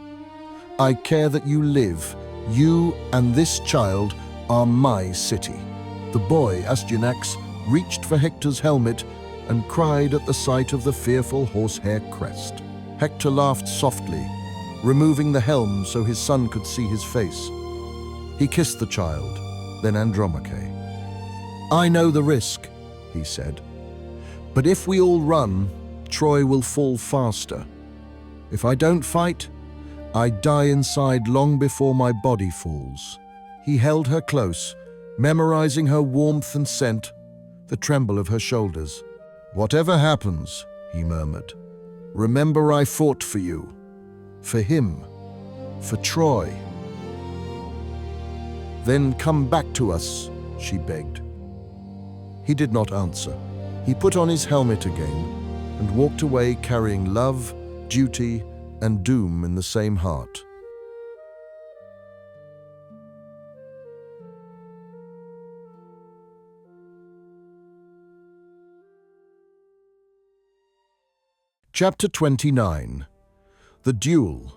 "I care that you live. You and this child are my city." The boy, Astyanax, reached for Hector's helmet and cried at the sight of the fearful horsehair crest. Hector laughed softly, removing the helm so his son could see his face. He kissed the child, then Andromache. "I know the risk," he said, "but if we all run, Troy will fall faster. If I don't fight, I die inside long before my body falls." He held her close, memorizing her warmth and scent, the tremble of her shoulders. "Whatever happens," he murmured, "remember I fought for you, for him, for Troy." "Then come back to us," she begged. He did not answer. He put on his helmet again and walked away carrying love, duty, and doom in the same heart. Chapter 29. The Duel.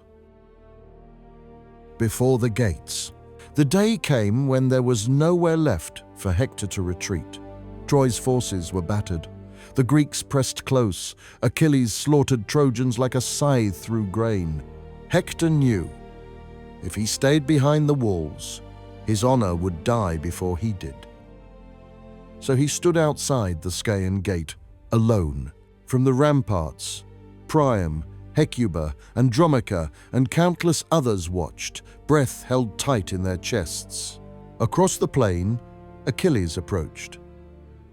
Before the gates. The day came when there was nowhere left for Hector to retreat. Troy's forces were battered. The Greeks pressed close. Achilles slaughtered Trojans like a scythe through grain. Hector knew, if he stayed behind the walls, his honor would die before he did. So he stood outside the Scaean gate, alone. From the ramparts, Priam, Hecuba, Andromache, and countless others watched, breath held tight in their chests. Across the plain, Achilles approached.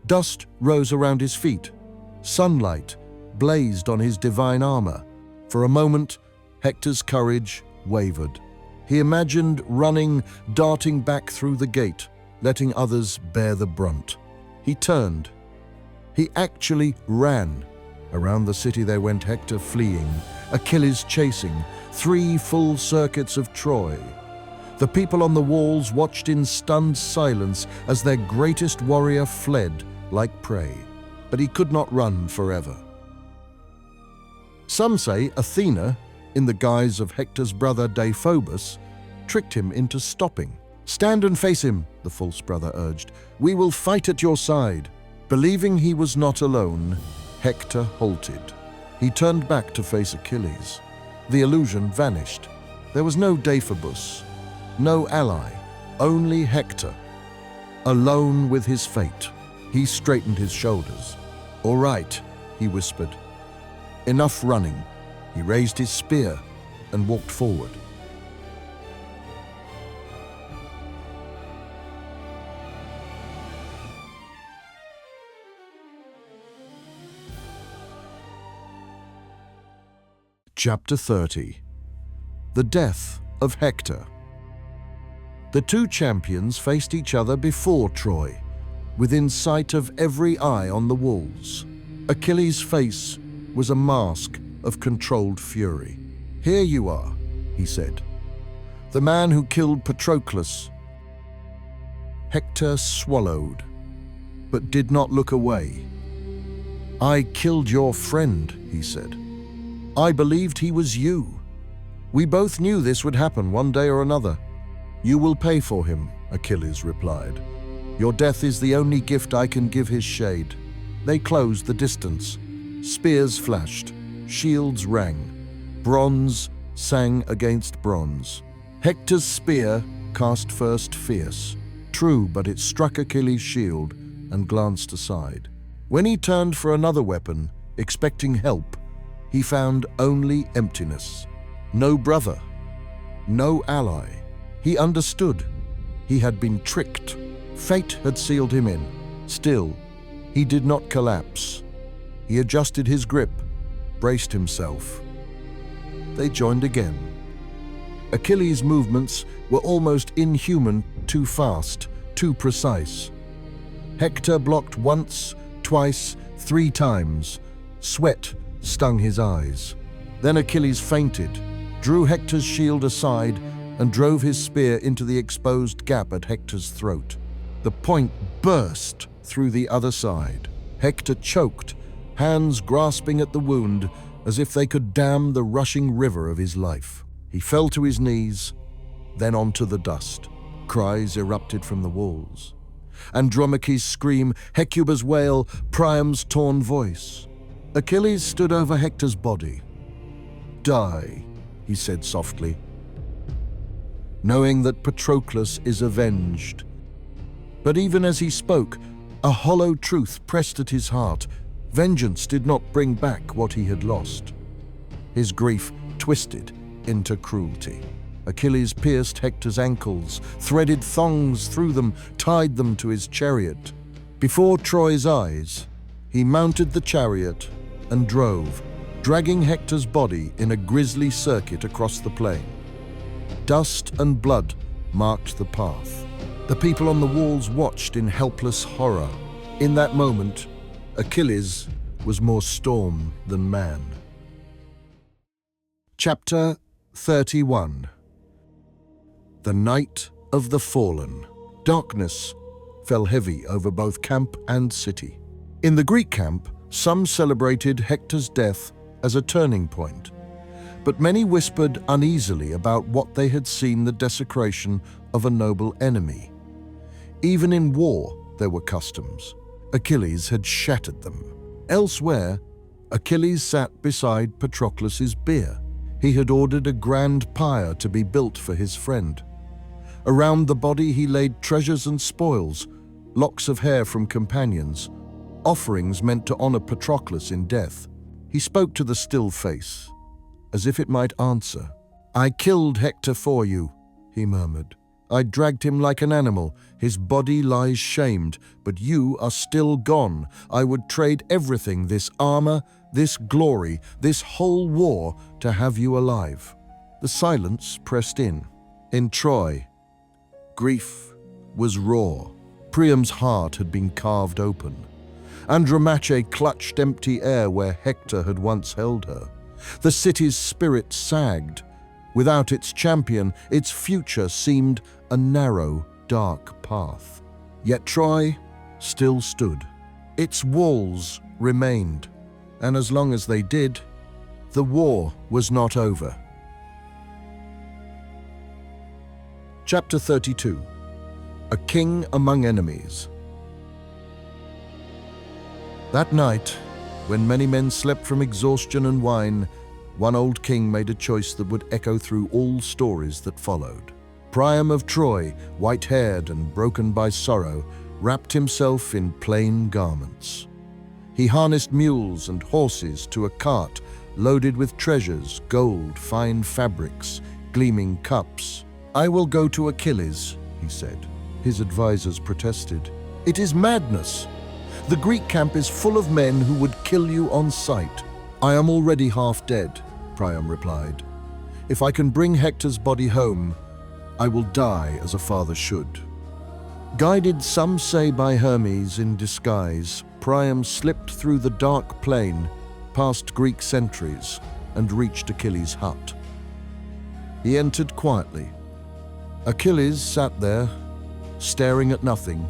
Dust rose around his feet. Sunlight blazed on his divine armor. For a moment, Hector's courage wavered. He imagined running, darting back through the gate, letting others bear the brunt. He turned. He actually ran. Around the city there went Hector fleeing, Achilles chasing, 3 full circuits of Troy. The people on the walls watched in stunned silence as their greatest warrior fled like prey. But he could not run forever. Some say Athena, in the guise of Hector's brother Deiphobus, tricked him into stopping. "Stand and face him," the false brother urged. "We will fight at your side." Believing he was not alone, Hector halted. He turned back to face Achilles. The illusion vanished. There was no Deiphobus, no ally, only Hector, alone with his fate. He straightened his shoulders. "All right," he whispered. "Enough running." He raised his spear and walked forward. Chapter 30. The Death of Hector. The two champions faced each other before Troy, within sight of every eye on the walls. Achilles' face was a mask of controlled fury. "Here you are," he said. "The man who killed Patroclus." Hector swallowed, but did not look away. "I killed your friend," he said. "I believed he was you. We both knew this would happen one day or another." "You will pay for him," Achilles replied. "Your death is the only gift I can give his shade." They closed the distance. Spears flashed, shields rang, bronze sang against bronze. Hector's spear cast first fierce, true, but it struck Achilles' shield and glanced aside. When he turned for another weapon, expecting help, he found only emptiness. No brother, no ally. He understood. He had been tricked. Fate had sealed him in. Still, he did not collapse. He adjusted his grip, braced himself. They joined again. Achilles' movements were almost inhuman, too fast, too precise. Hector blocked once, twice, 3 times. Sweat stung his eyes. Then Achilles fainted, drew Hector's shield aside, and drove his spear into the exposed gap at Hector's throat. The point burst through the other side. Hector choked, hands grasping at the wound as if they could dam the rushing river of his life. He fell to his knees, then onto the dust. Cries erupted from the walls. Andromache's scream, Hecuba's wail, Priam's torn voice. Achilles stood over Hector's body. "Die," he said softly, knowing that Patroclus is avenged. But even as he spoke, a hollow truth pressed at his heart. Vengeance did not bring back what he had lost. His grief twisted into cruelty. Achilles pierced Hector's ankles, threaded thongs through them, tied them to his chariot. Before Troy's eyes, he mounted the chariot and drove, dragging Hector's body in a grisly circuit across the plain. Dust and blood marked the path. The people on the walls watched in helpless horror. In that moment, Achilles was more storm than man. Chapter 31. The Night of the Fallen. Darkness fell heavy over both camp and city. In the Greek camp, some celebrated Hector's death as a turning point, but many whispered uneasily about what they had seen the desecration of a noble enemy. Even in war, there were customs. Achilles had shattered them. Elsewhere, Achilles sat beside Patroclus's bier. He had ordered a grand pyre to be built for his friend. Around the body he laid treasures and spoils, locks of hair from companions, offerings meant to honor Patroclus in death. He spoke to the still face, as if it might answer. "I killed Hector for you," he murmured. "I dragged him like an animal. His body lies shamed, but you are still gone. I would trade everything, this armor, this glory, this whole war, to have you alive." The silence pressed in. In Troy, grief was raw. Priam's heart had been carved open. Andromache clutched empty air where Hector had once held her. The city's spirit sagged. Without its champion, its future seemed a narrow, dark path. Yet Troy still stood. Its walls remained, and as long as they did, the war was not over. Chapter 32. A King Among Enemies. That night, when many men slept from exhaustion and wine, one old king made a choice that would echo through all stories that followed. Priam of Troy, white-haired and broken by sorrow, wrapped himself in plain garments. He harnessed mules and horses to a cart loaded with treasures, gold, fine fabrics, gleaming cups. "I will go to Achilles," he said. His advisors protested. "It is madness. The Greek camp is full of men who would kill you on sight." "I am already half dead," Priam replied. "If I can bring Hector's body home, I will die as a father should." Guided, some say, by Hermes in disguise, Priam slipped through the dark plain, past Greek sentries, and reached Achilles' hut. He entered quietly. Achilles sat there, staring at nothing,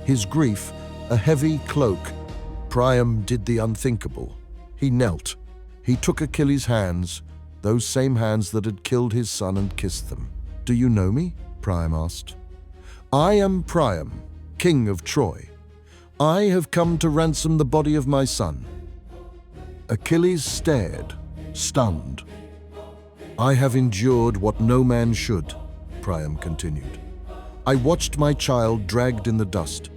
his grief a heavy cloak Priam did the unthinkable. He knelt. He took Achilles' hands, those same hands that had killed his son, and kissed them. "Do you know me?" Priam asked. "I am Priam, king of Troy. I have come to ransom the body of my son." Achilles stared, stunned. "I have endured what no man should," Priam continued. "I watched my child dragged in the dust.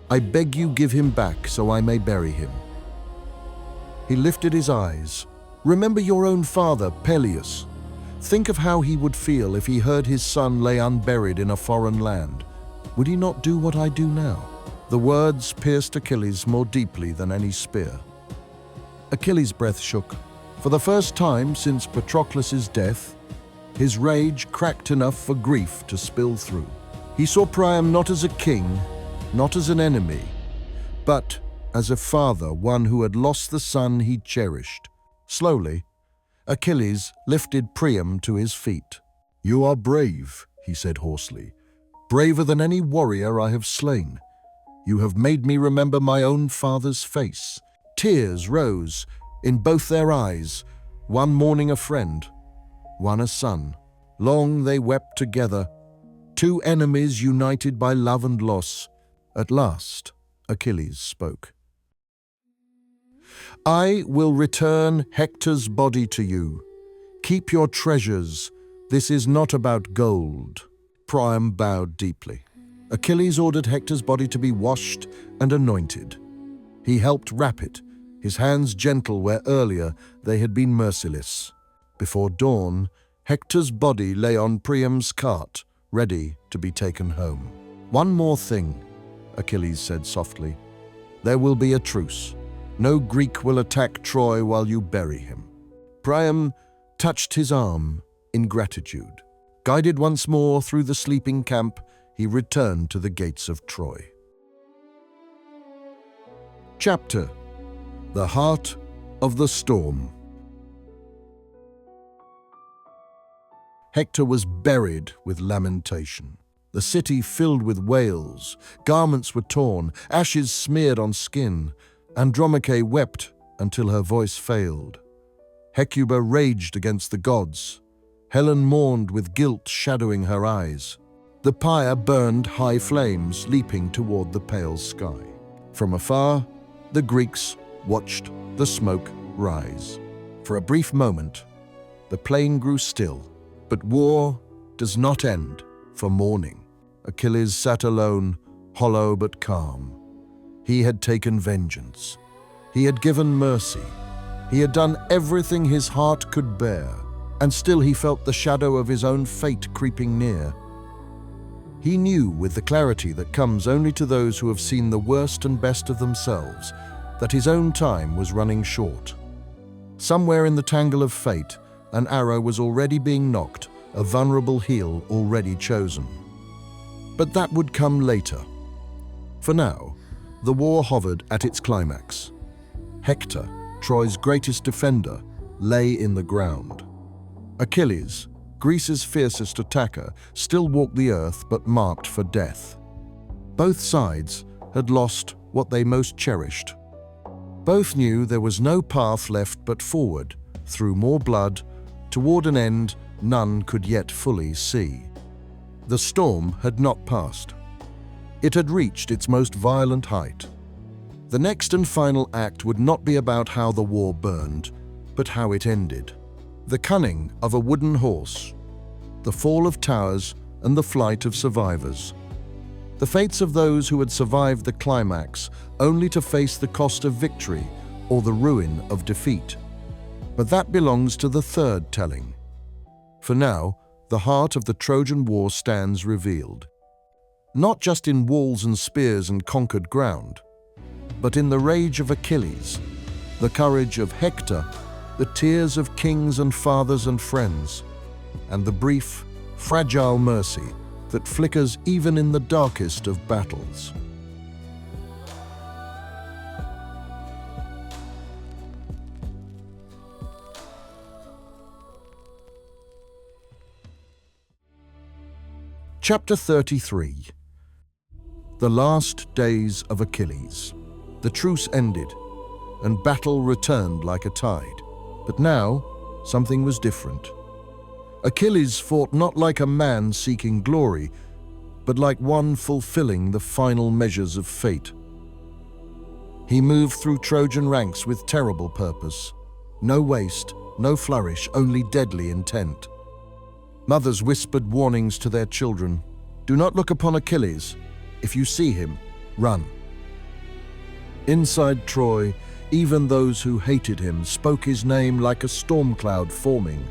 I beg you give him back so I may bury him." He lifted his eyes. "Remember your own father, Peleus. Think of how he would feel if he heard his son lay unburied in a foreign land. Would he not do what I do now?" The words pierced Achilles more deeply than any spear. Achilles' breath shook. For the first time since Patroclus' death, his rage cracked enough for grief to spill through. He saw Priam not as a king, not as an enemy, but as a father, one who had lost the son he cherished. Slowly, Achilles lifted Priam to his feet. "You are brave," he said hoarsely, "braver than any warrior I have slain. You have made me remember my own father's face." Tears rose in both their eyes, one mourning a friend, one a son. Long they wept together, two enemies united by love and loss. At last, Achilles spoke. "I will return Hector's body to you. Keep your treasures. This is not about gold." Priam bowed deeply. Achilles ordered Hector's body to be washed and anointed. He helped wrap it, his hands gentle where earlier they had been merciless. Before dawn, Hector's body lay on Priam's cart, ready to be taken home. "One more thing," Achilles said softly. "There will be a truce. No Greek will attack Troy while you bury him." Priam touched his arm in gratitude. Guided once more through the sleeping camp, he returned to the gates of Troy. Chapter: The Heart of the Storm. Hector was buried with lamentation. The city filled with wails. Garments were torn, ashes smeared on skin. Andromache wept until her voice failed. Hecuba raged against the gods. Helen mourned with guilt shadowing her eyes. The pyre burned high flames, leaping toward the pale sky. From afar, the Greeks watched the smoke rise. For a brief moment, the plain grew still, but war does not end for mourning. Achilles sat alone, hollow but calm. He had taken vengeance. He had given mercy. He had done everything his heart could bear, and still he felt the shadow of his own fate creeping near. He knew with the clarity that comes only to those who have seen the worst and best of themselves that his own time was running short. Somewhere in the tangle of fate, an arrow was already being nocked, a vulnerable heel already chosen. But that would come later. For now, the war hovered at its climax. Hector, Troy's greatest defender, lay in the ground. Achilles, Greece's fiercest attacker, still walked the earth but marked for death. Both sides had lost what they most cherished. Both knew there was no path left but forward, through more blood, toward an end none could yet fully see. The storm had not passed. It had reached its most violent height. The next and final act would not be about how the war burned, but how it ended. The cunning of a wooden horse, the fall of towers, and the flight of survivors. The fates of those who had survived the climax only to face the cost of victory or the ruin of defeat. But that belongs to the third telling. For now, the heart of the Trojan War stands revealed. Not just in walls and spears and conquered ground, but in the rage of Achilles, the courage of Hector, the tears of kings and fathers and friends, and the brief, fragile mercy that flickers even in the darkest of battles. Chapter 33. The Last Days of Achilles. The truce ended. and battle returned like a tide. But now, something was different. Achilles fought not like a man seeking glory, but like one fulfilling the final measures of fate. He moved through Trojan ranks with terrible purpose. No waste, no flourish, only deadly intent. Mothers whispered warnings to their children. Do not look upon Achilles. If you see him, run. Inside Troy, even those who hated him spoke his name like a storm cloud forming.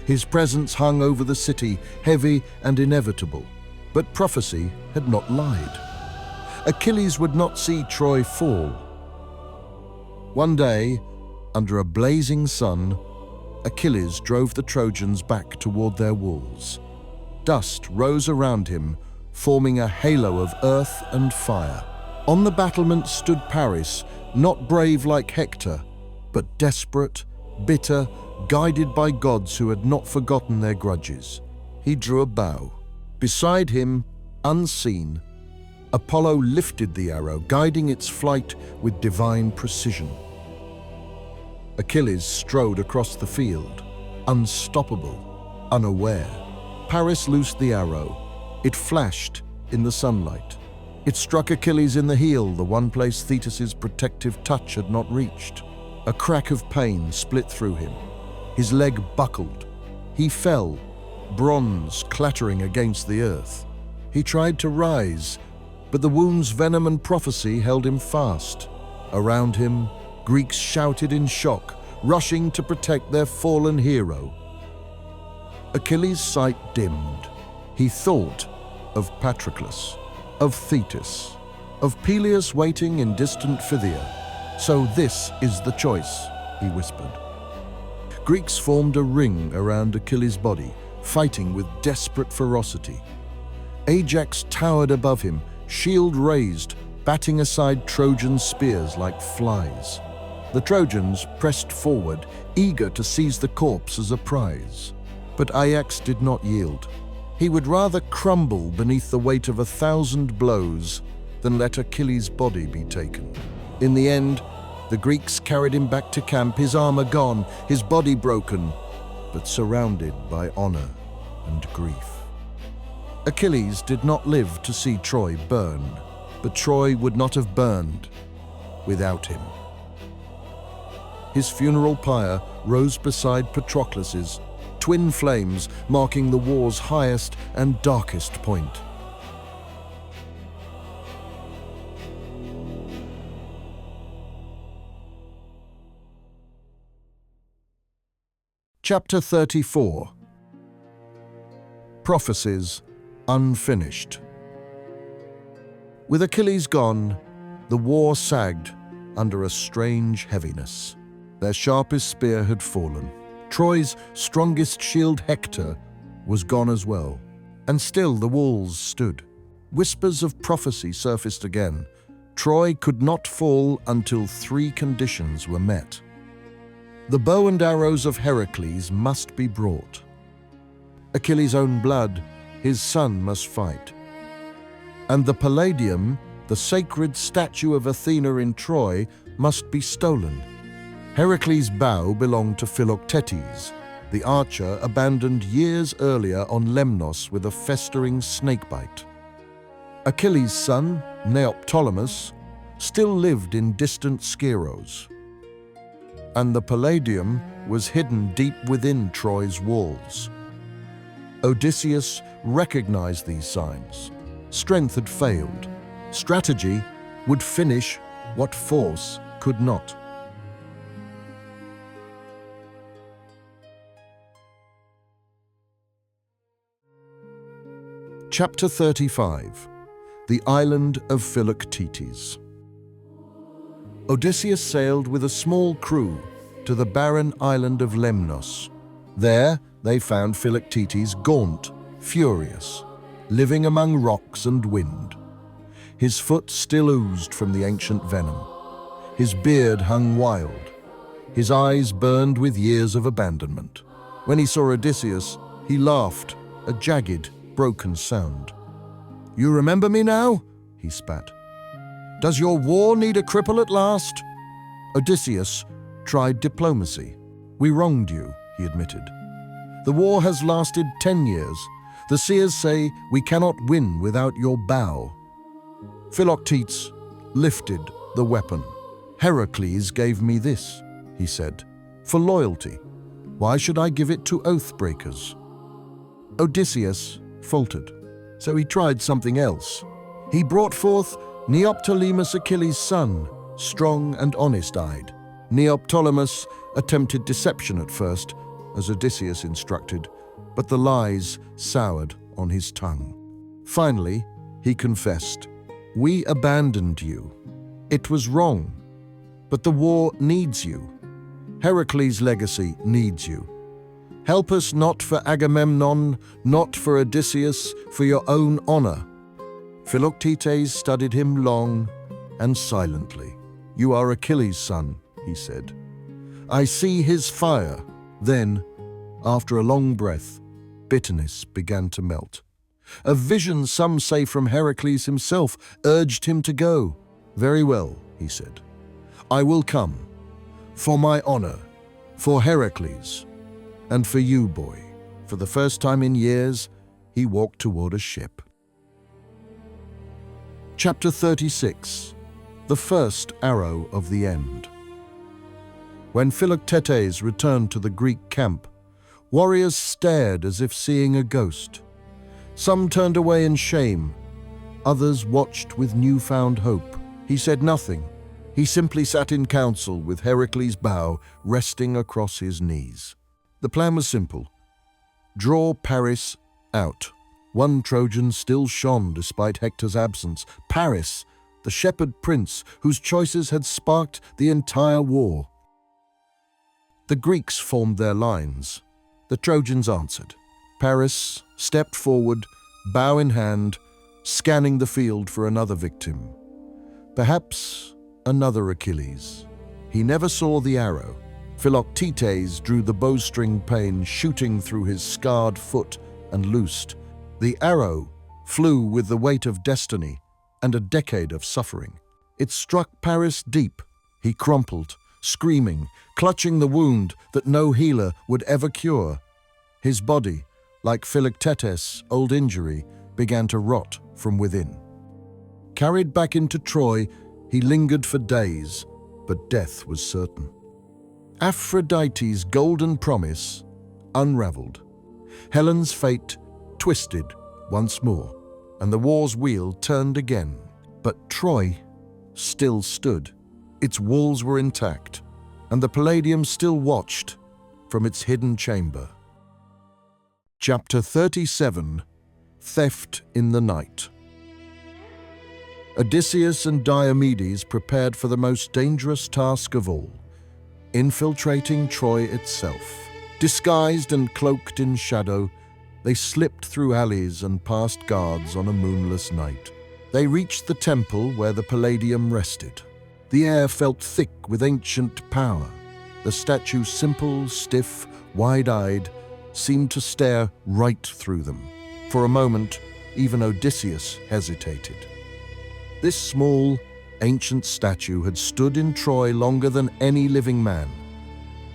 His presence hung over the city, heavy and inevitable. But prophecy had not lied. Achilles would not see Troy fall. One day, under a blazing sun, Achilles drove the Trojans back toward their walls. Dust rose around him, forming a halo of earth and fire. On the battlements stood Paris, not brave like Hector, but desperate, bitter, guided by gods who had not forgotten their grudges. He drew a bow. Beside him, unseen, Apollo lifted the arrow, guiding its flight with divine precision. Achilles strode across the field, unstoppable, unaware. Paris loosed the arrow. It flashed in the sunlight. It struck Achilles in the heel, the one place Thetis's protective touch had not reached. A crack of pain split through him. His leg buckled. He fell, bronze clattering against the earth. He tried to rise, but the wound's venom and prophecy held him fast. Around him, Greeks shouted in shock, rushing to protect their fallen hero. Achilles' sight dimmed. He thought of Patroclus, of Thetis, of Peleus waiting in distant Phthia. So this is the choice, he whispered. Greeks formed a ring around Achilles' body, fighting with desperate ferocity. Ajax towered above him, shield raised, batting aside Trojan spears like flies. The Trojans pressed forward, eager to seize the corpse as a prize. But Ajax did not yield. He would rather crumble beneath the weight of 1,000 blows than let Achilles' body be taken. In the end, the Greeks carried him back to camp, his armor gone, his body broken, but surrounded by honor and grief. Achilles did not live to see Troy burn, but Troy would not have burned without him. His funeral pyre rose beside Patroclus's, twin flames marking the war's highest and darkest point. Chapter 34. Prophecies unfinished. With Achilles gone, the war sagged under a strange heaviness. Their sharpest spear had fallen. Troy's strongest shield, Hector, was gone as well. And still the walls stood. Whispers of prophecy surfaced again. Troy could not fall until 3 conditions were met. The bow and arrows of Heracles must be brought. Achilles' own blood, his son, must fight. And the Palladium, the sacred statue of Athena in Troy, must be stolen. Heracles' bow belonged to Philoctetes, the archer abandoned years earlier on Lemnos with a festering snakebite. Achilles' son, Neoptolemus, still lived in distant Skyros. And the Palladium was hidden deep within Troy's walls. Odysseus recognized these signs. Strength had failed. Strategy would finish what force could not. Chapter 35. The Island of Philoctetes. Odysseus sailed with a small crew to the barren island of Lemnos. There they found Philoctetes gaunt, furious, living among rocks and wind. His foot still oozed from the ancient venom. His beard hung wild. His eyes burned with years of abandonment. When he saw Odysseus, he laughed, a jagged, broken sound. "You remember me now?" he spat. "Does your war need a cripple at last?" Odysseus tried diplomacy. "We wronged you," he admitted. "The war has lasted 10 years. The seers say we cannot win without your bow." Philoctetes lifted the weapon. "Heracles gave me this," he said, "for loyalty. Why should I give it to oath-breakers?" Odysseus faltered, so he tried something else. He brought forth Neoptolemus, Achilles' son, strong and honest-eyed. Neoptolemus attempted deception at first, as Odysseus instructed, but the lies soured on his tongue. Finally, he confessed, "We abandoned you. It was wrong, but the war needs you. Heracles' legacy needs you. Help us not for Agamemnon, not for Odysseus, for your own honor." Philoctetes studied him long and silently. "You are Achilles' son," he said. "I see his fire." Then, after a long breath, bitterness began to melt. A vision, some say from Heracles himself, urged him to go. "Very well," he said. "I will come. For my honor, for Heracles, and for you, boy." For the first time in years, he walked toward a ship. Chapter 36. The first arrow of the end. When Philoctetes returned to the Greek camp, warriors stared as if seeing a ghost. Some turned away in shame, others watched with newfound hope. He said nothing. He simply sat in council with Heracles' bow resting across his knees. The plan was simple. Draw Paris out. One Trojan still shone despite Hector's absence. Paris, the shepherd prince whose choices had sparked the entire war. The Greeks formed their lines. The Trojans answered. Paris stepped forward, bow in hand, scanning the field for another victim. Perhaps another Achilles. He never saw the arrow. Philoctetes drew the bowstring pane, shooting through his scarred foot, and loosed. The arrow flew with the weight of destiny and a decade of suffering. It struck Paris deep. He crumpled, screaming, clutching the wound that no healer would ever cure. His body, like Philoctetes' old injury, began to rot from within. Carried back into Troy, he lingered for days, but death was certain. Aphrodite's golden promise unraveled. Helen's fate twisted once more, and the war's wheel turned again. But Troy still stood. Its walls were intact, and the Palladium still watched from its hidden chamber. Chapter 37. Theft in the Night. Odysseus and Diomedes prepared for the most dangerous task of all, infiltrating Troy itself. Disguised and cloaked in shadow, they slipped through alleys and past guards on a moonless night. They reached the temple where the Palladium rested. The air felt thick with ancient power. The statue, simple, stiff, wide-eyed, seemed to stare right through them. For a moment, even Odysseus hesitated. This small, ancient statue had stood in Troy longer than any living man.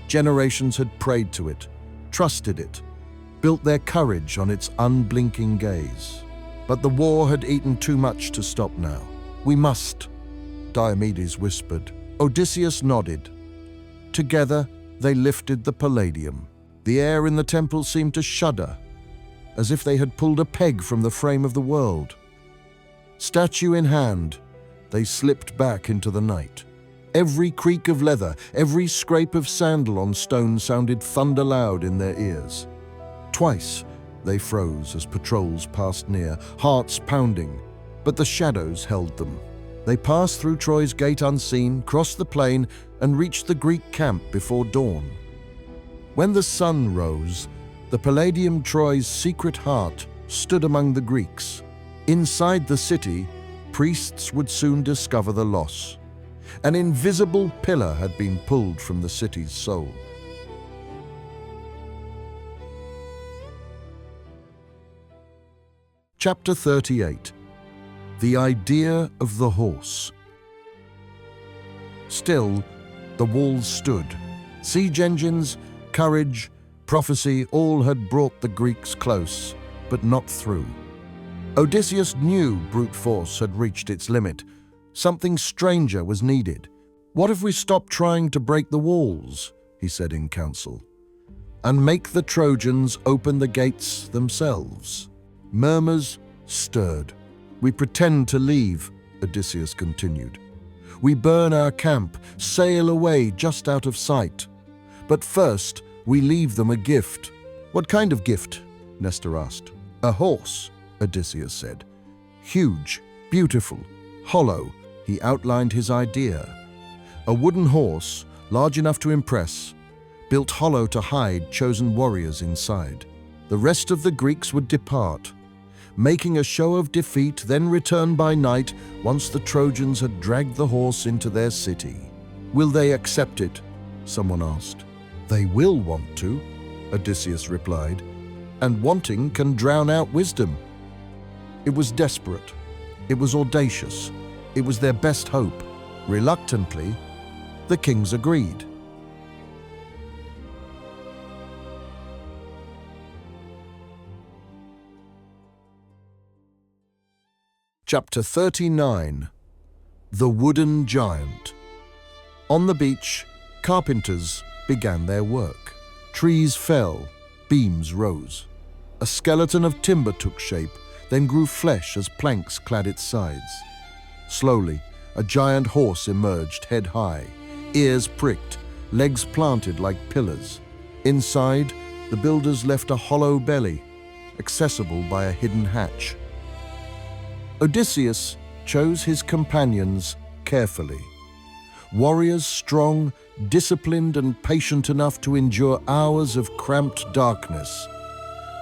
Generations had prayed to it, trusted it, built their courage on its unblinking gaze. But the war had eaten too much to stop now. "We must," Diomedes whispered. Odysseus nodded. Together, they lifted the Palladium. The air in the temple seemed to shudder, as if they had pulled a peg from the frame of the world. Statue in hand, they slipped back into the night. Every creak of leather, every scrape of sandal on stone sounded thunder loud in their ears. Twice they froze as patrols passed near, hearts pounding, but the shadows held them. They passed through Troy's gate unseen, crossed the plain, and reached the Greek camp before dawn. When the sun rose, the Palladium, Troy's secret heart, stood among the Greeks. Inside the city, priests would soon discover the loss. An invisible pillar had been pulled from the city's soul. Chapter 38. The Idea of the Horse. Still, The walls stood. Siege engines, courage, prophecy all had brought the Greeks close, but not through. Odysseus knew brute force had reached its limit. Something stranger was needed. "What if we stop trying to break the walls," he said in council, "and make the Trojans open the gates themselves?" Murmurs stirred. "We pretend to leave," Odysseus continued. "We burn our camp, sail away just out of sight. But first, we leave them a gift." "What kind of gift?" Nestor asked. "A horse," Odysseus said. "Huge, beautiful, hollow." He outlined his idea. A wooden horse, large enough to impress, built hollow to hide chosen warriors inside. The rest of the Greeks would depart, making a show of defeat, then return by night once the Trojans had dragged the horse into their city. "Will they accept it?" someone asked. "They will want to," Odysseus replied, "and wanting can drown out wisdom." It was desperate. It was audacious. It was their best hope. Reluctantly, the kings agreed. Chapter 39. The Wooden Giant. On the beach, carpenters began their work. Trees fell, beams rose. A skeleton of timber took shape, then grew flesh as planks clad its sides. Slowly, a giant horse emerged head high, ears pricked, legs planted like pillars. Inside, the builders left a hollow belly, accessible by a hidden hatch. Odysseus chose his companions carefully. Warriors strong, disciplined, and patient enough to endure hours of cramped darkness.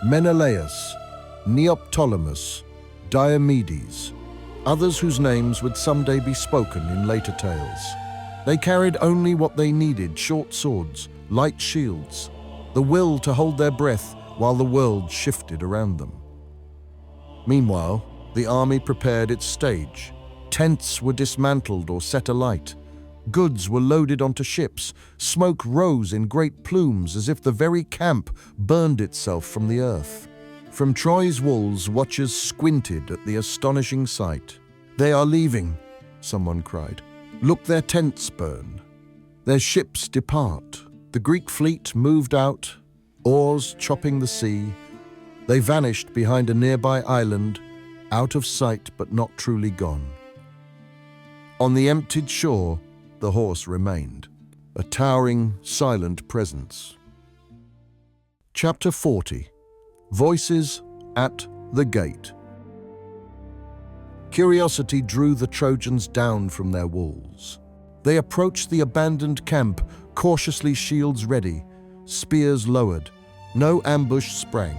Menelaus, Neoptolemus, Diomedes, others whose names would someday be spoken in later tales. They carried only what they needed: short swords, light shields, the will to hold their breath while the world shifted around them. Meanwhile, the army prepared its stage. Tents were dismantled or set alight. Goods were loaded onto ships. Smoke rose in great plumes as if the very camp burned itself from the earth. From Troy's walls, watchers squinted at the astonishing sight. "They are leaving," someone cried. "Look, their tents burn. Their ships depart." The Greek fleet moved out, oars chopping the sea. They vanished behind a nearby island, out of sight but not truly gone. On the emptied shore, the horse remained, a towering, silent presence. Chapter 40. Voices at the Gate. Curiosity drew the Trojans down from their walls. They approached the abandoned camp, cautiously shields ready, spears lowered. No ambush sprang.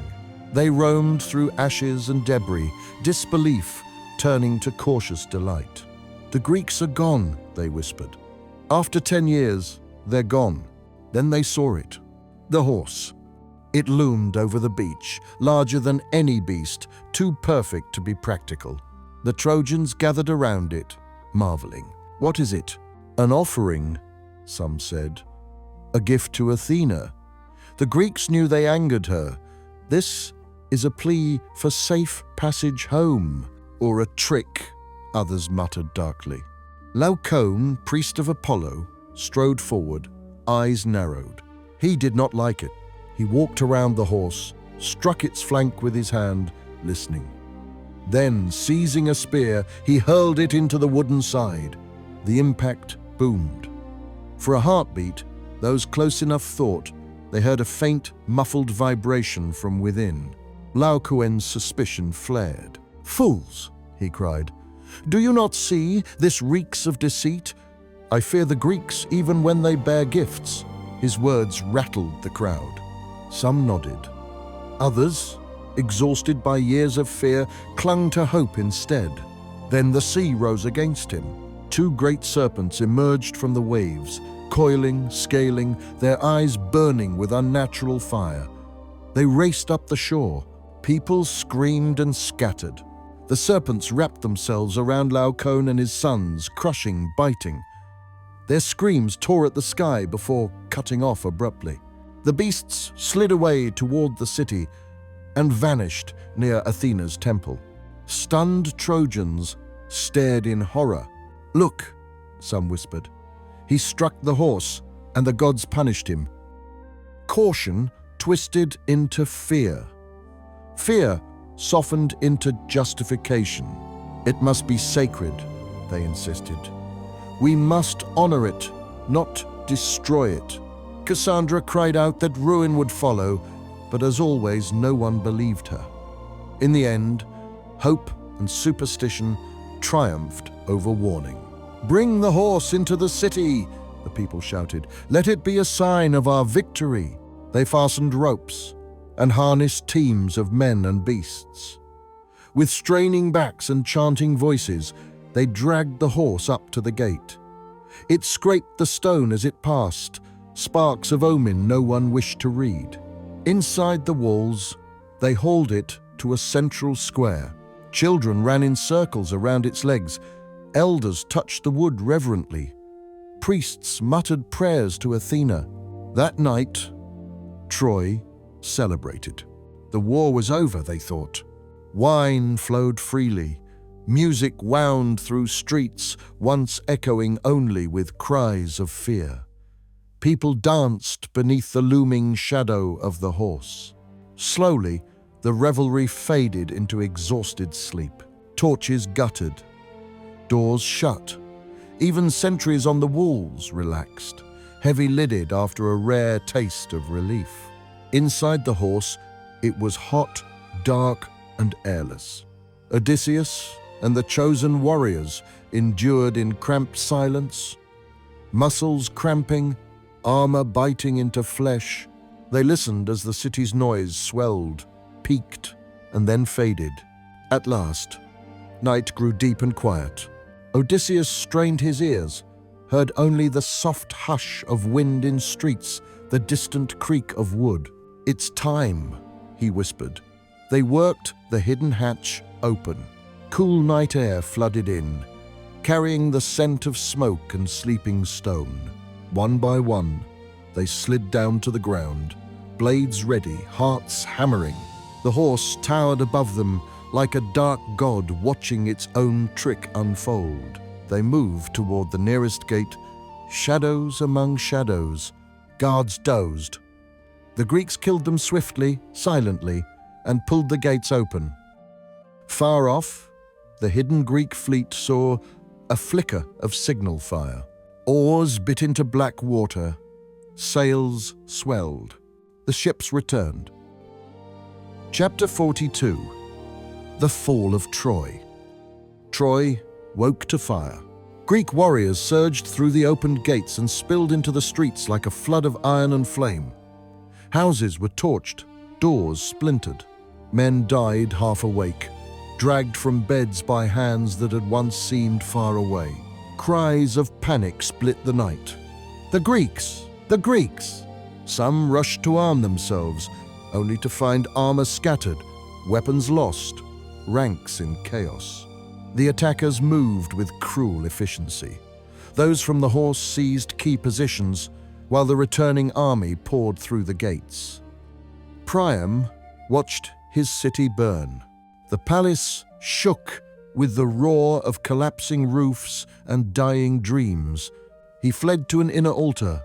They roamed through ashes and debris, disbelief turning to cautious delight. "The Greeks are gone," they whispered. "After 10 years, they're gone." Then they saw it. The horse. It loomed over the beach, larger than any beast, too perfect to be practical. The Trojans gathered around it, marveling. "What is it?" "An offering," some said. "A gift to Athena." The Greeks knew they angered her. "This is a plea for safe passage home." "Or a trick," others muttered darkly. Laocoon, priest of Apollo, strode forward, eyes narrowed. He did not like it. He walked around the horse, struck its flank with his hand, listening. Then, seizing a spear, he hurled it into the wooden side. The impact boomed. For a heartbeat, those close enough thought they heard a faint, muffled vibration from within. Laocoon's suspicion flared. "Fools!" he cried. "Do you not see this reeks of deceit? I fear the Greeks even when they bear gifts." His words rattled the crowd. Some nodded. Others, exhausted by years of fear, clung to hope instead. Then the sea rose against him. 2 great serpents emerged from the waves, coiling, scaling, their eyes burning with unnatural fire. They raced up the shore. People screamed and scattered. The serpents wrapped themselves around Laocoon and his sons, crushing, biting. Their screams tore at the sky before cutting off abruptly. The beasts slid away toward the city and vanished near Athena's temple. Stunned Trojans stared in horror. "Look," some whispered. "He struck the horse, and the gods punished him." Caution twisted into fear. Fear softened into justification. "It must be sacred," they insisted. "We must honor it, not destroy it." Cassandra cried out that ruin would follow, but as always, no one believed her. In the end, hope and superstition triumphed over warning. "Bring the horse into the city," the people shouted. "Let it be a sign of our victory." They fastened ropes and harnessed teams of men and beasts. With straining backs and chanting voices, they dragged the horse up to the gate. It scraped the stone as it passed, sparks of omen no one wished to read. Inside the walls, they hauled it to a central square. Children ran in circles around its legs. Elders touched the wood reverently. Priests muttered prayers to Athena. That night, Troy celebrated. The war was over, they thought. Wine flowed freely. Music wound through streets, once echoing only with cries of fear. People danced beneath the looming shadow of the horse. Slowly, the revelry faded into exhausted sleep. Torches guttered. Doors shut. Even sentries on the walls relaxed, heavy-lidded after a rare taste of relief. Inside the horse, it was hot, dark, and airless. Odysseus and the chosen warriors endured in cramped silence, muscles cramping, armor biting into flesh. They listened as the city's noise swelled, peaked, and then faded. At last, night grew deep and quiet. Odysseus strained his ears, heard only the soft hush of wind in streets, the distant creak of wood. "It's time," he whispered. They worked the hidden hatch open. Cool night air flooded in, carrying the scent of smoke and sleeping stone. One by one, they slid down to the ground, blades ready, hearts hammering. The horse towered above them like a dark god watching its own trick unfold. They moved toward the nearest gate, shadows among shadows. Guards dozed. The Greeks killed them swiftly, silently, and pulled the gates open. Far off, the hidden Greek fleet saw a flicker of signal fire. Oars bit into black water. Sails swelled. The ships returned. Chapter 42. The Fall of Troy. Troy woke to fire. Greek warriors surged through the opened gates and spilled into the streets like a flood of iron and flame. Houses were torched, doors splintered. Men died half awake, dragged from beds by hands that had once seemed far away. Cries of panic split the night. "The Greeks! The Greeks!" Some rushed to arm themselves, only to find armor scattered, weapons lost, ranks in chaos. The attackers moved with cruel efficiency. Those from the horse seized key positions, while the returning army poured through the gates. Priam watched his city burn. The palace shook with the roar of collapsing roofs and dying dreams. He fled to an inner altar,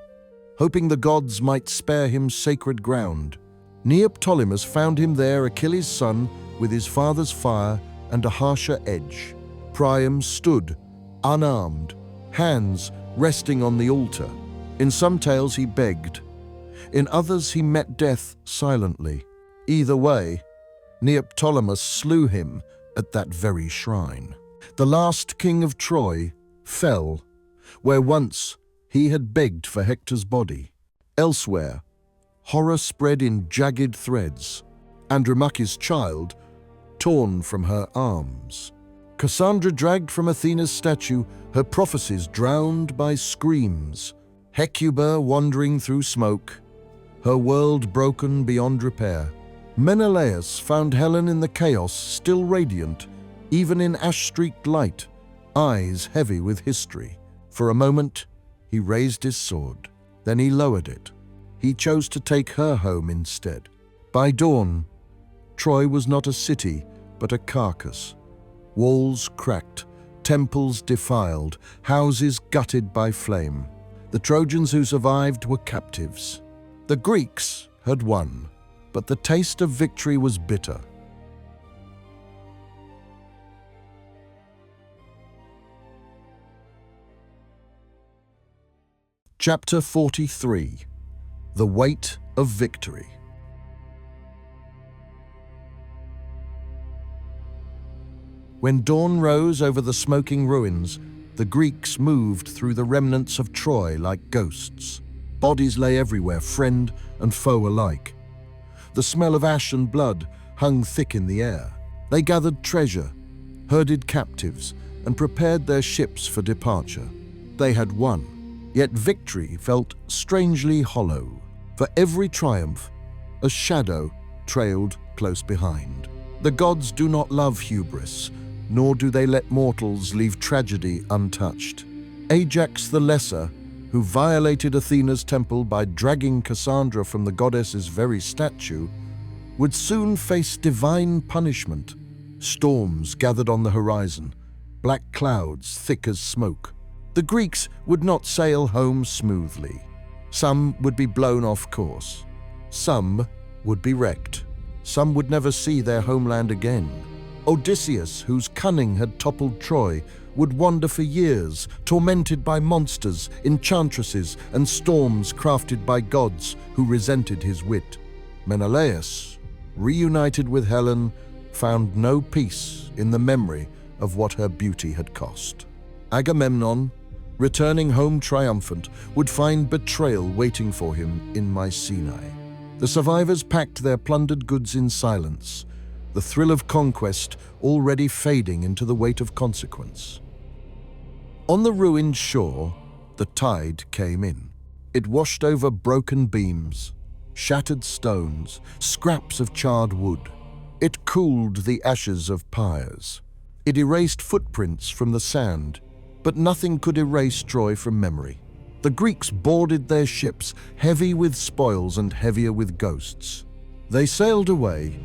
hoping the gods might spare him sacred ground. Neoptolemus found him there, Achilles' son, with his father's fire and a harsher edge. Priam stood, unarmed, hands resting on the altar. In some tales he begged. In others he met death silently. Either way, Neoptolemus slew him at that very shrine. The last king of Troy fell where once he had begged for Hector's body. Elsewhere, horror spread in jagged threads. Andromache's child torn from her arms. Cassandra dragged from Athena's statue, her prophecies drowned by screams. Hecuba wandering through smoke, her world broken beyond repair. Menelaus found Helen in the chaos, still radiant, even in ash-streaked light, eyes heavy with history. For a moment, He raised his sword. Then he lowered it. He chose to take her home instead. By dawn, Troy was not a city, but a carcass. Walls cracked, temples defiled, houses gutted by flame. The Trojans who survived were captives. The Greeks had won, but the taste of victory was bitter. Chapter 43. The Weight of Victory. When dawn rose over the smoking ruins, the Greeks moved through the remnants of Troy like ghosts. Bodies lay everywhere, friend and foe alike. The smell of ash and blood hung thick in the air. They gathered treasure, herded captives, and prepared their ships for departure. They had won, yet victory felt strangely hollow. For every triumph, a shadow trailed close behind. The gods do not love hubris, nor do they let mortals leave tragedy untouched. Ajax the Lesser, who violated Athena's temple by dragging Cassandra from the goddess's very statue, would soon face divine punishment. Storms gathered on the horizon, black clouds thick as smoke. The Greeks would not sail home smoothly. Some would be blown off course. Some would be wrecked. Some would never see their homeland again. Odysseus, whose cunning had toppled Troy, would wander for years, tormented by monsters, enchantresses, and storms crafted by gods who resented his wit. Menelaus, reunited with Helen, found no peace in the memory of what her beauty had cost. Agamemnon, returning home triumphant, would find betrayal waiting for him in Mycenae. The survivors packed their plundered goods in silence, the thrill of conquest already fading into the weight of consequence. On the ruined shore, the tide came in. It washed over broken beams, shattered stones, scraps of charred wood. It cooled the ashes of pyres. It erased footprints from the sand, but nothing could erase Troy from memory. The Greeks boarded their ships, heavy with spoils and heavier with ghosts. They sailed away,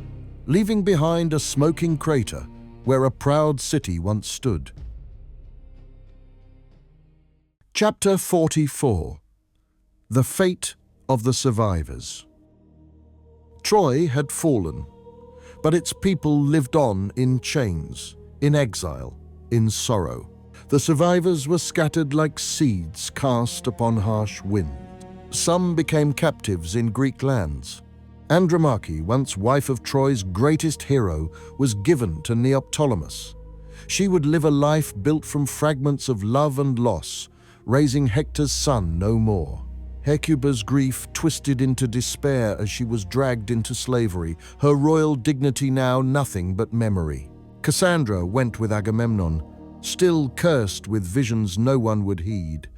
leaving behind a smoking crater where a proud city once stood. Chapter 44. The Fate of the Survivors. Troy had fallen, but its people lived on in chains, in exile, in sorrow. The survivors were scattered like seeds cast upon harsh wind. Some became captives in Greek lands. Andromache, once wife of Troy's greatest hero, was given to Neoptolemus. She would live a life built from fragments of love and loss, raising Hector's son no more. Hecuba's grief twisted into despair as she was dragged into slavery, her royal dignity now nothing but memory. Cassandra went with Agamemnon, still cursed with visions no one would heed.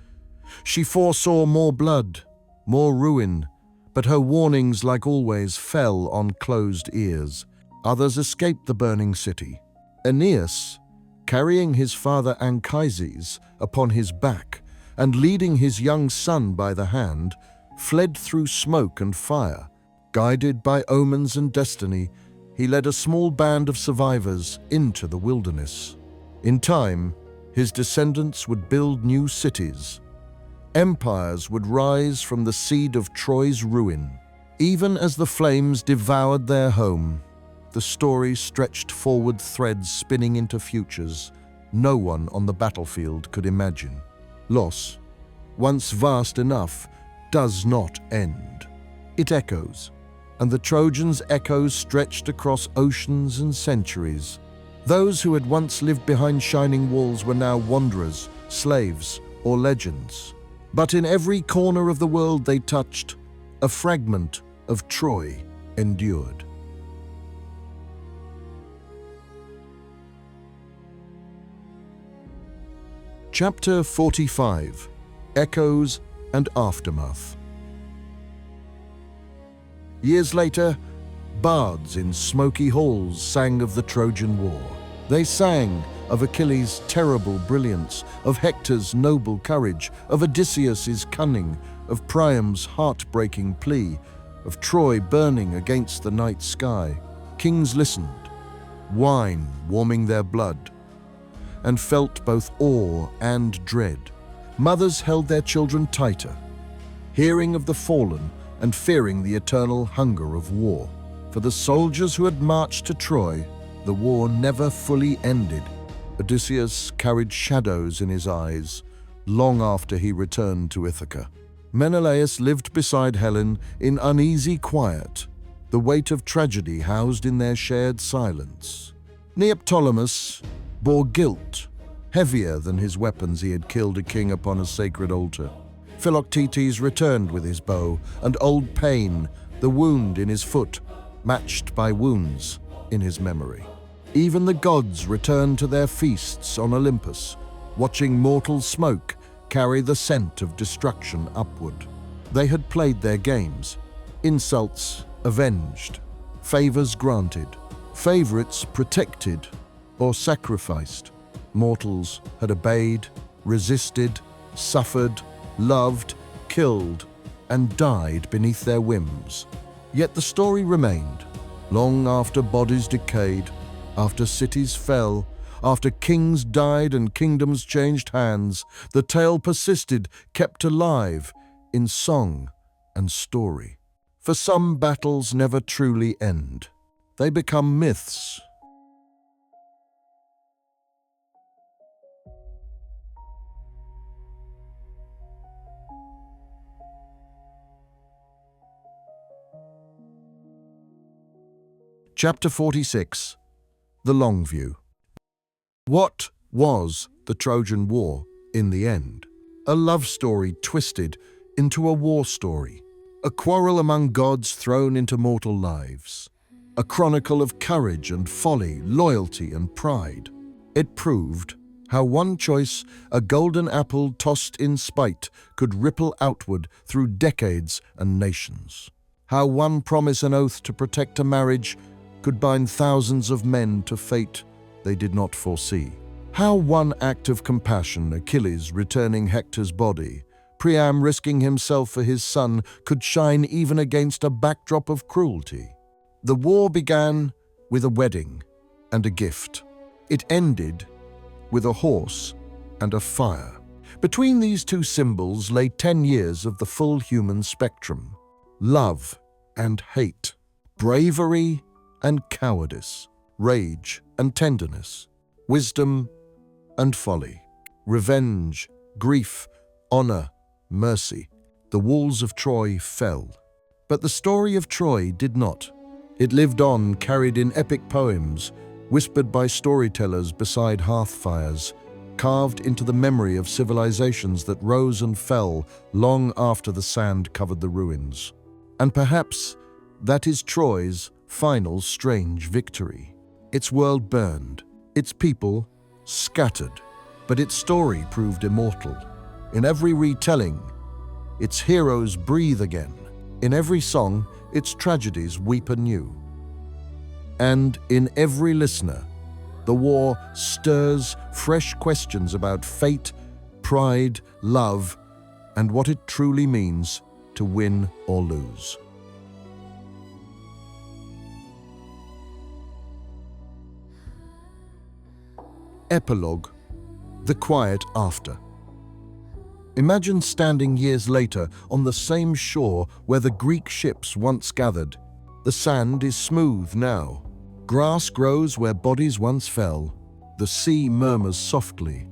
She foresaw more blood, more ruin, but her warnings, like always, fell on closed ears. Others escaped the burning city. Aeneas, carrying his father Anchises upon his back and leading his young son by the hand, fled through smoke and fire. Guided by omens and destiny, he led a small band of survivors into the wilderness. In time, his descendants would build new cities. Empires would rise from the seed of Troy's ruin. Even as the flames devoured their home, the story stretched forward threads spinning into futures no one on the battlefield could imagine. Loss, once vast enough, does not end. It echoes, and the Trojans' echoes stretched across oceans and centuries. Those who had once lived behind shining walls were now wanderers, slaves, or legends. But in every corner of the world they touched, a fragment of Troy endured. Chapter 45. Echoes and Aftermath. Years later, bards in smoky halls sang of the Trojan War. They sang of Achilles' terrible brilliance, of Hector's noble courage, of Odysseus' cunning, of Priam's heartbreaking plea, of Troy burning against the night sky. Kings listened, wine warming their blood, and felt both awe and dread. Mothers held their children tighter, hearing of the fallen and fearing the eternal hunger of war. For the soldiers who had marched to Troy, the war never fully ended. Odysseus carried shadows in his eyes long after he returned to Ithaca. Menelaus lived beside Helen in uneasy quiet, the weight of tragedy housed in their shared silence. Neoptolemus bore guilt, heavier than his weapons. He had killed a king upon a sacred altar. Philoctetes returned with his bow, and old pain, the wound in his foot, matched by wounds in his memory. Even the gods returned to their feasts on Olympus, watching mortal smoke carry the scent of destruction upward. They had played their games, insults avenged, favors granted, favorites protected or sacrificed. Mortals had obeyed, resisted, suffered, loved, killed, and died beneath their whims. Yet the story remained, long after bodies decayed, after cities fell, after kings died and kingdoms changed hands. The tale persisted, kept alive in song and story. For some battles never truly end. They become myths. Chapter 46. The Long View. What was the Trojan War in the end? A love story twisted into a war story. A quarrel among gods thrown into mortal lives. A chronicle of courage and folly, loyalty and pride. It proved how one choice, a golden apple tossed in spite, could ripple outward through decades and nations. How one promise and oath to protect a marriage could bind thousands of men to fate they did not foresee. How one act of compassion, Achilles returning Hector's body, Priam risking himself for his son, could shine even against a backdrop of cruelty. The war began with a wedding and a gift. It ended with a horse and a fire. Between these two symbols lay 10 years of the full human spectrum. Love and hate, bravery and cowardice, rage and tenderness, wisdom and folly, revenge, grief, honor, mercy. The walls of Troy fell. But the story of Troy did not. It lived on, carried in epic poems, whispered by storytellers beside hearth fires, carved into the memory of civilizations that rose and fell long after the sand covered the ruins. And perhaps that is Troy's final strange victory. Its world burned, its people scattered, but its story proved immortal. In every retelling, its heroes breathe again. In every song, its tragedies weep anew. And in every listener, the war stirs fresh questions about fate, pride, love, and what it truly means to win or lose. Epilogue: The Quiet After. Imagine standing years later on the same shore where the Greek ships once gathered. The sand is smooth now. Grass grows where bodies once fell. The sea murmurs softly.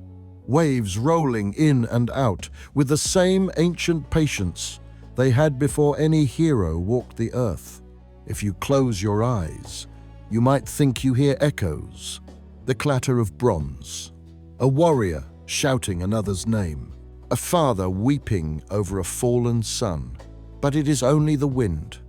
Waves rolling in and out with the same ancient patience they had before any hero walked the earth. If you close your eyes, you might think you hear echoes, the clatter of bronze, a warrior shouting another's name, a father weeping over a fallen son. But it is only the wind,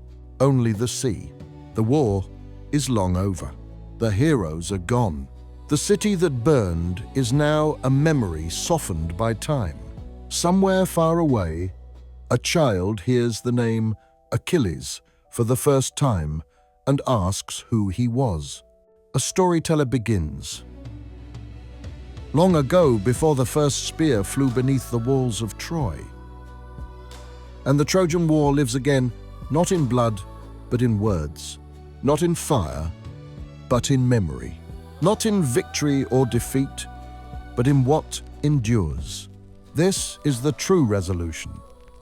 only the sea. The war is long over. The heroes are gone. The city that burned is now a memory softened by time. Somewhere far away, a child hears the name Achilles for the first time and asks who he was. A storyteller begins. long ago before the first spear flew beneath the walls of Troy. And the Trojan War lives again, not in blood, but in words, not in fire, but in memory, not in victory or defeat, but in what endures. This is the true resolution,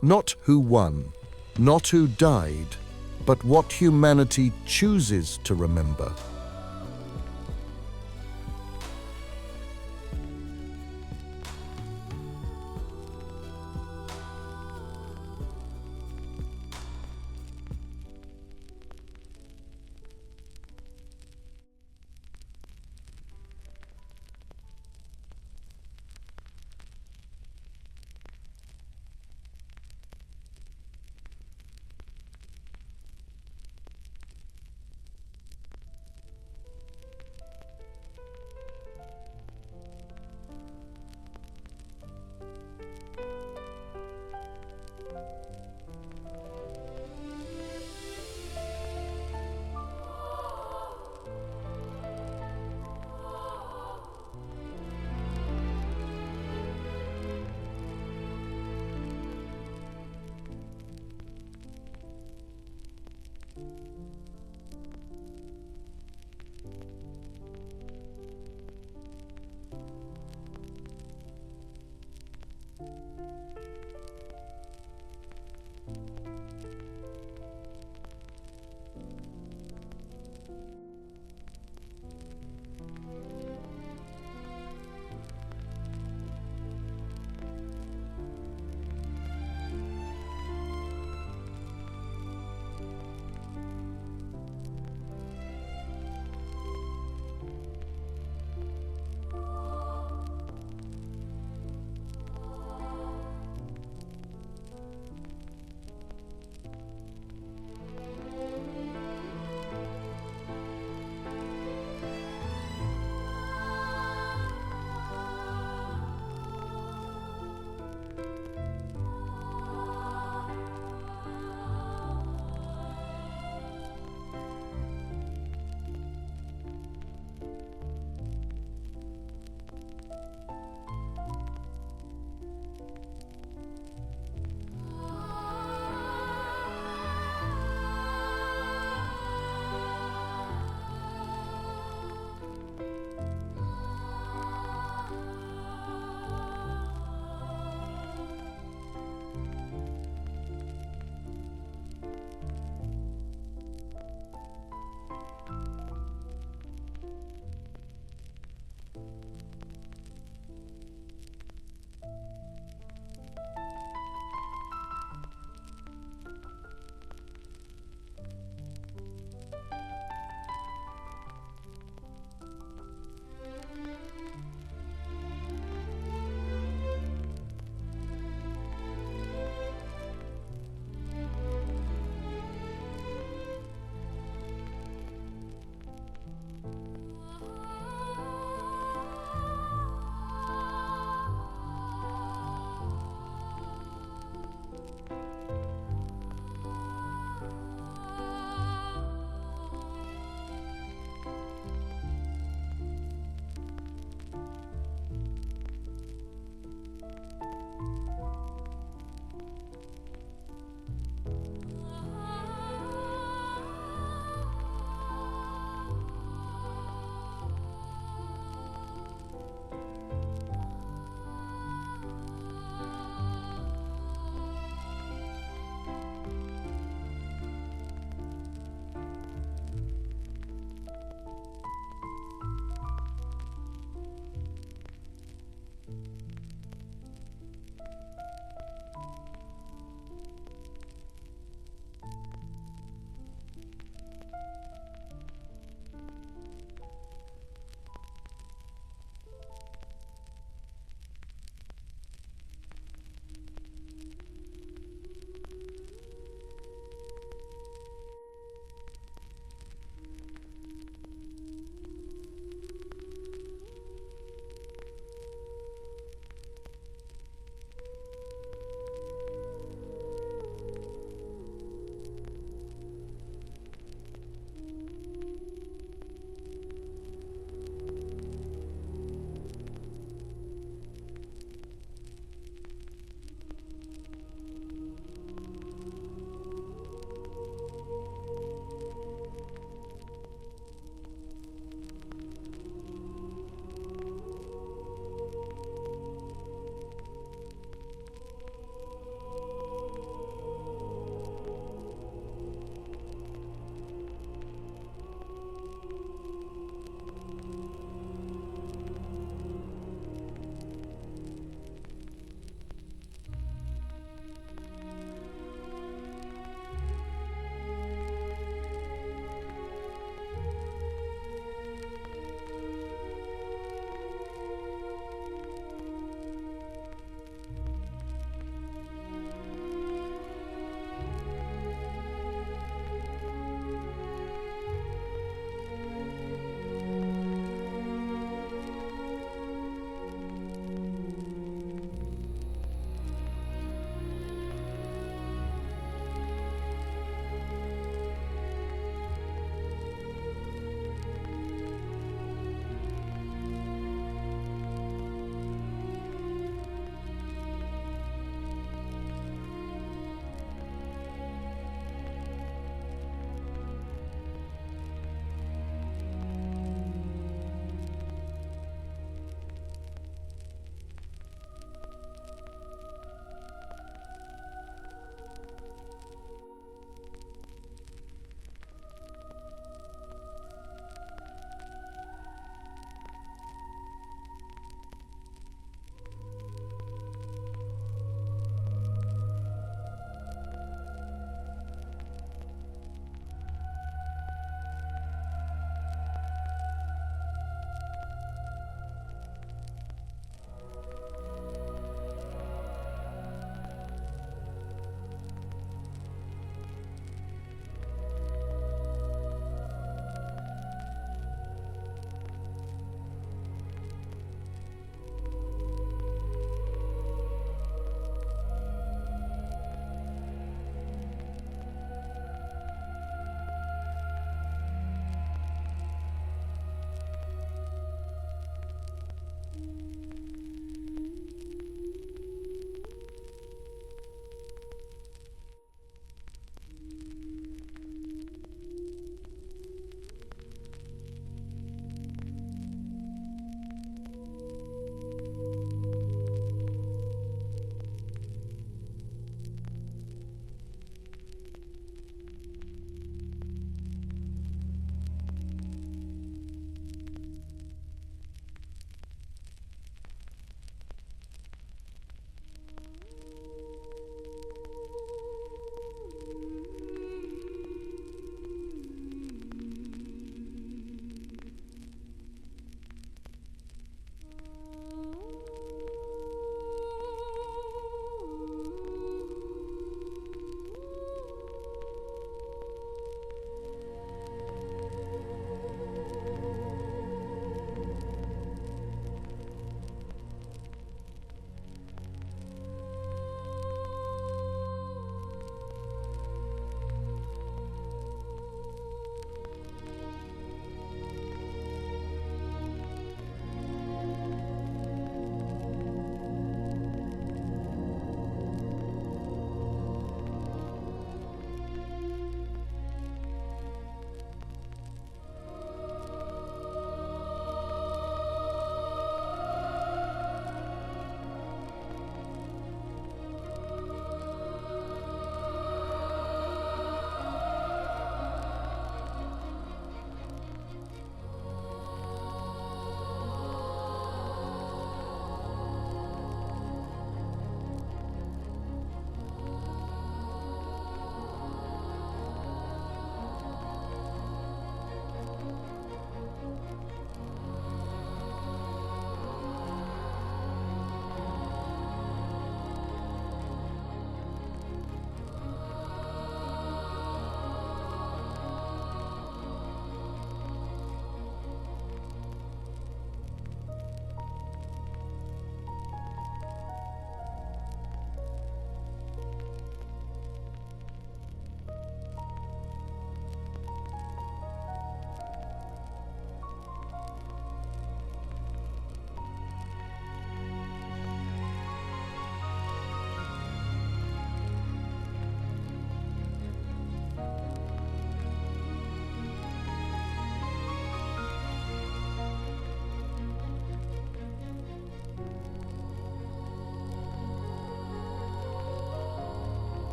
not who won, not who died, but what humanity chooses to remember.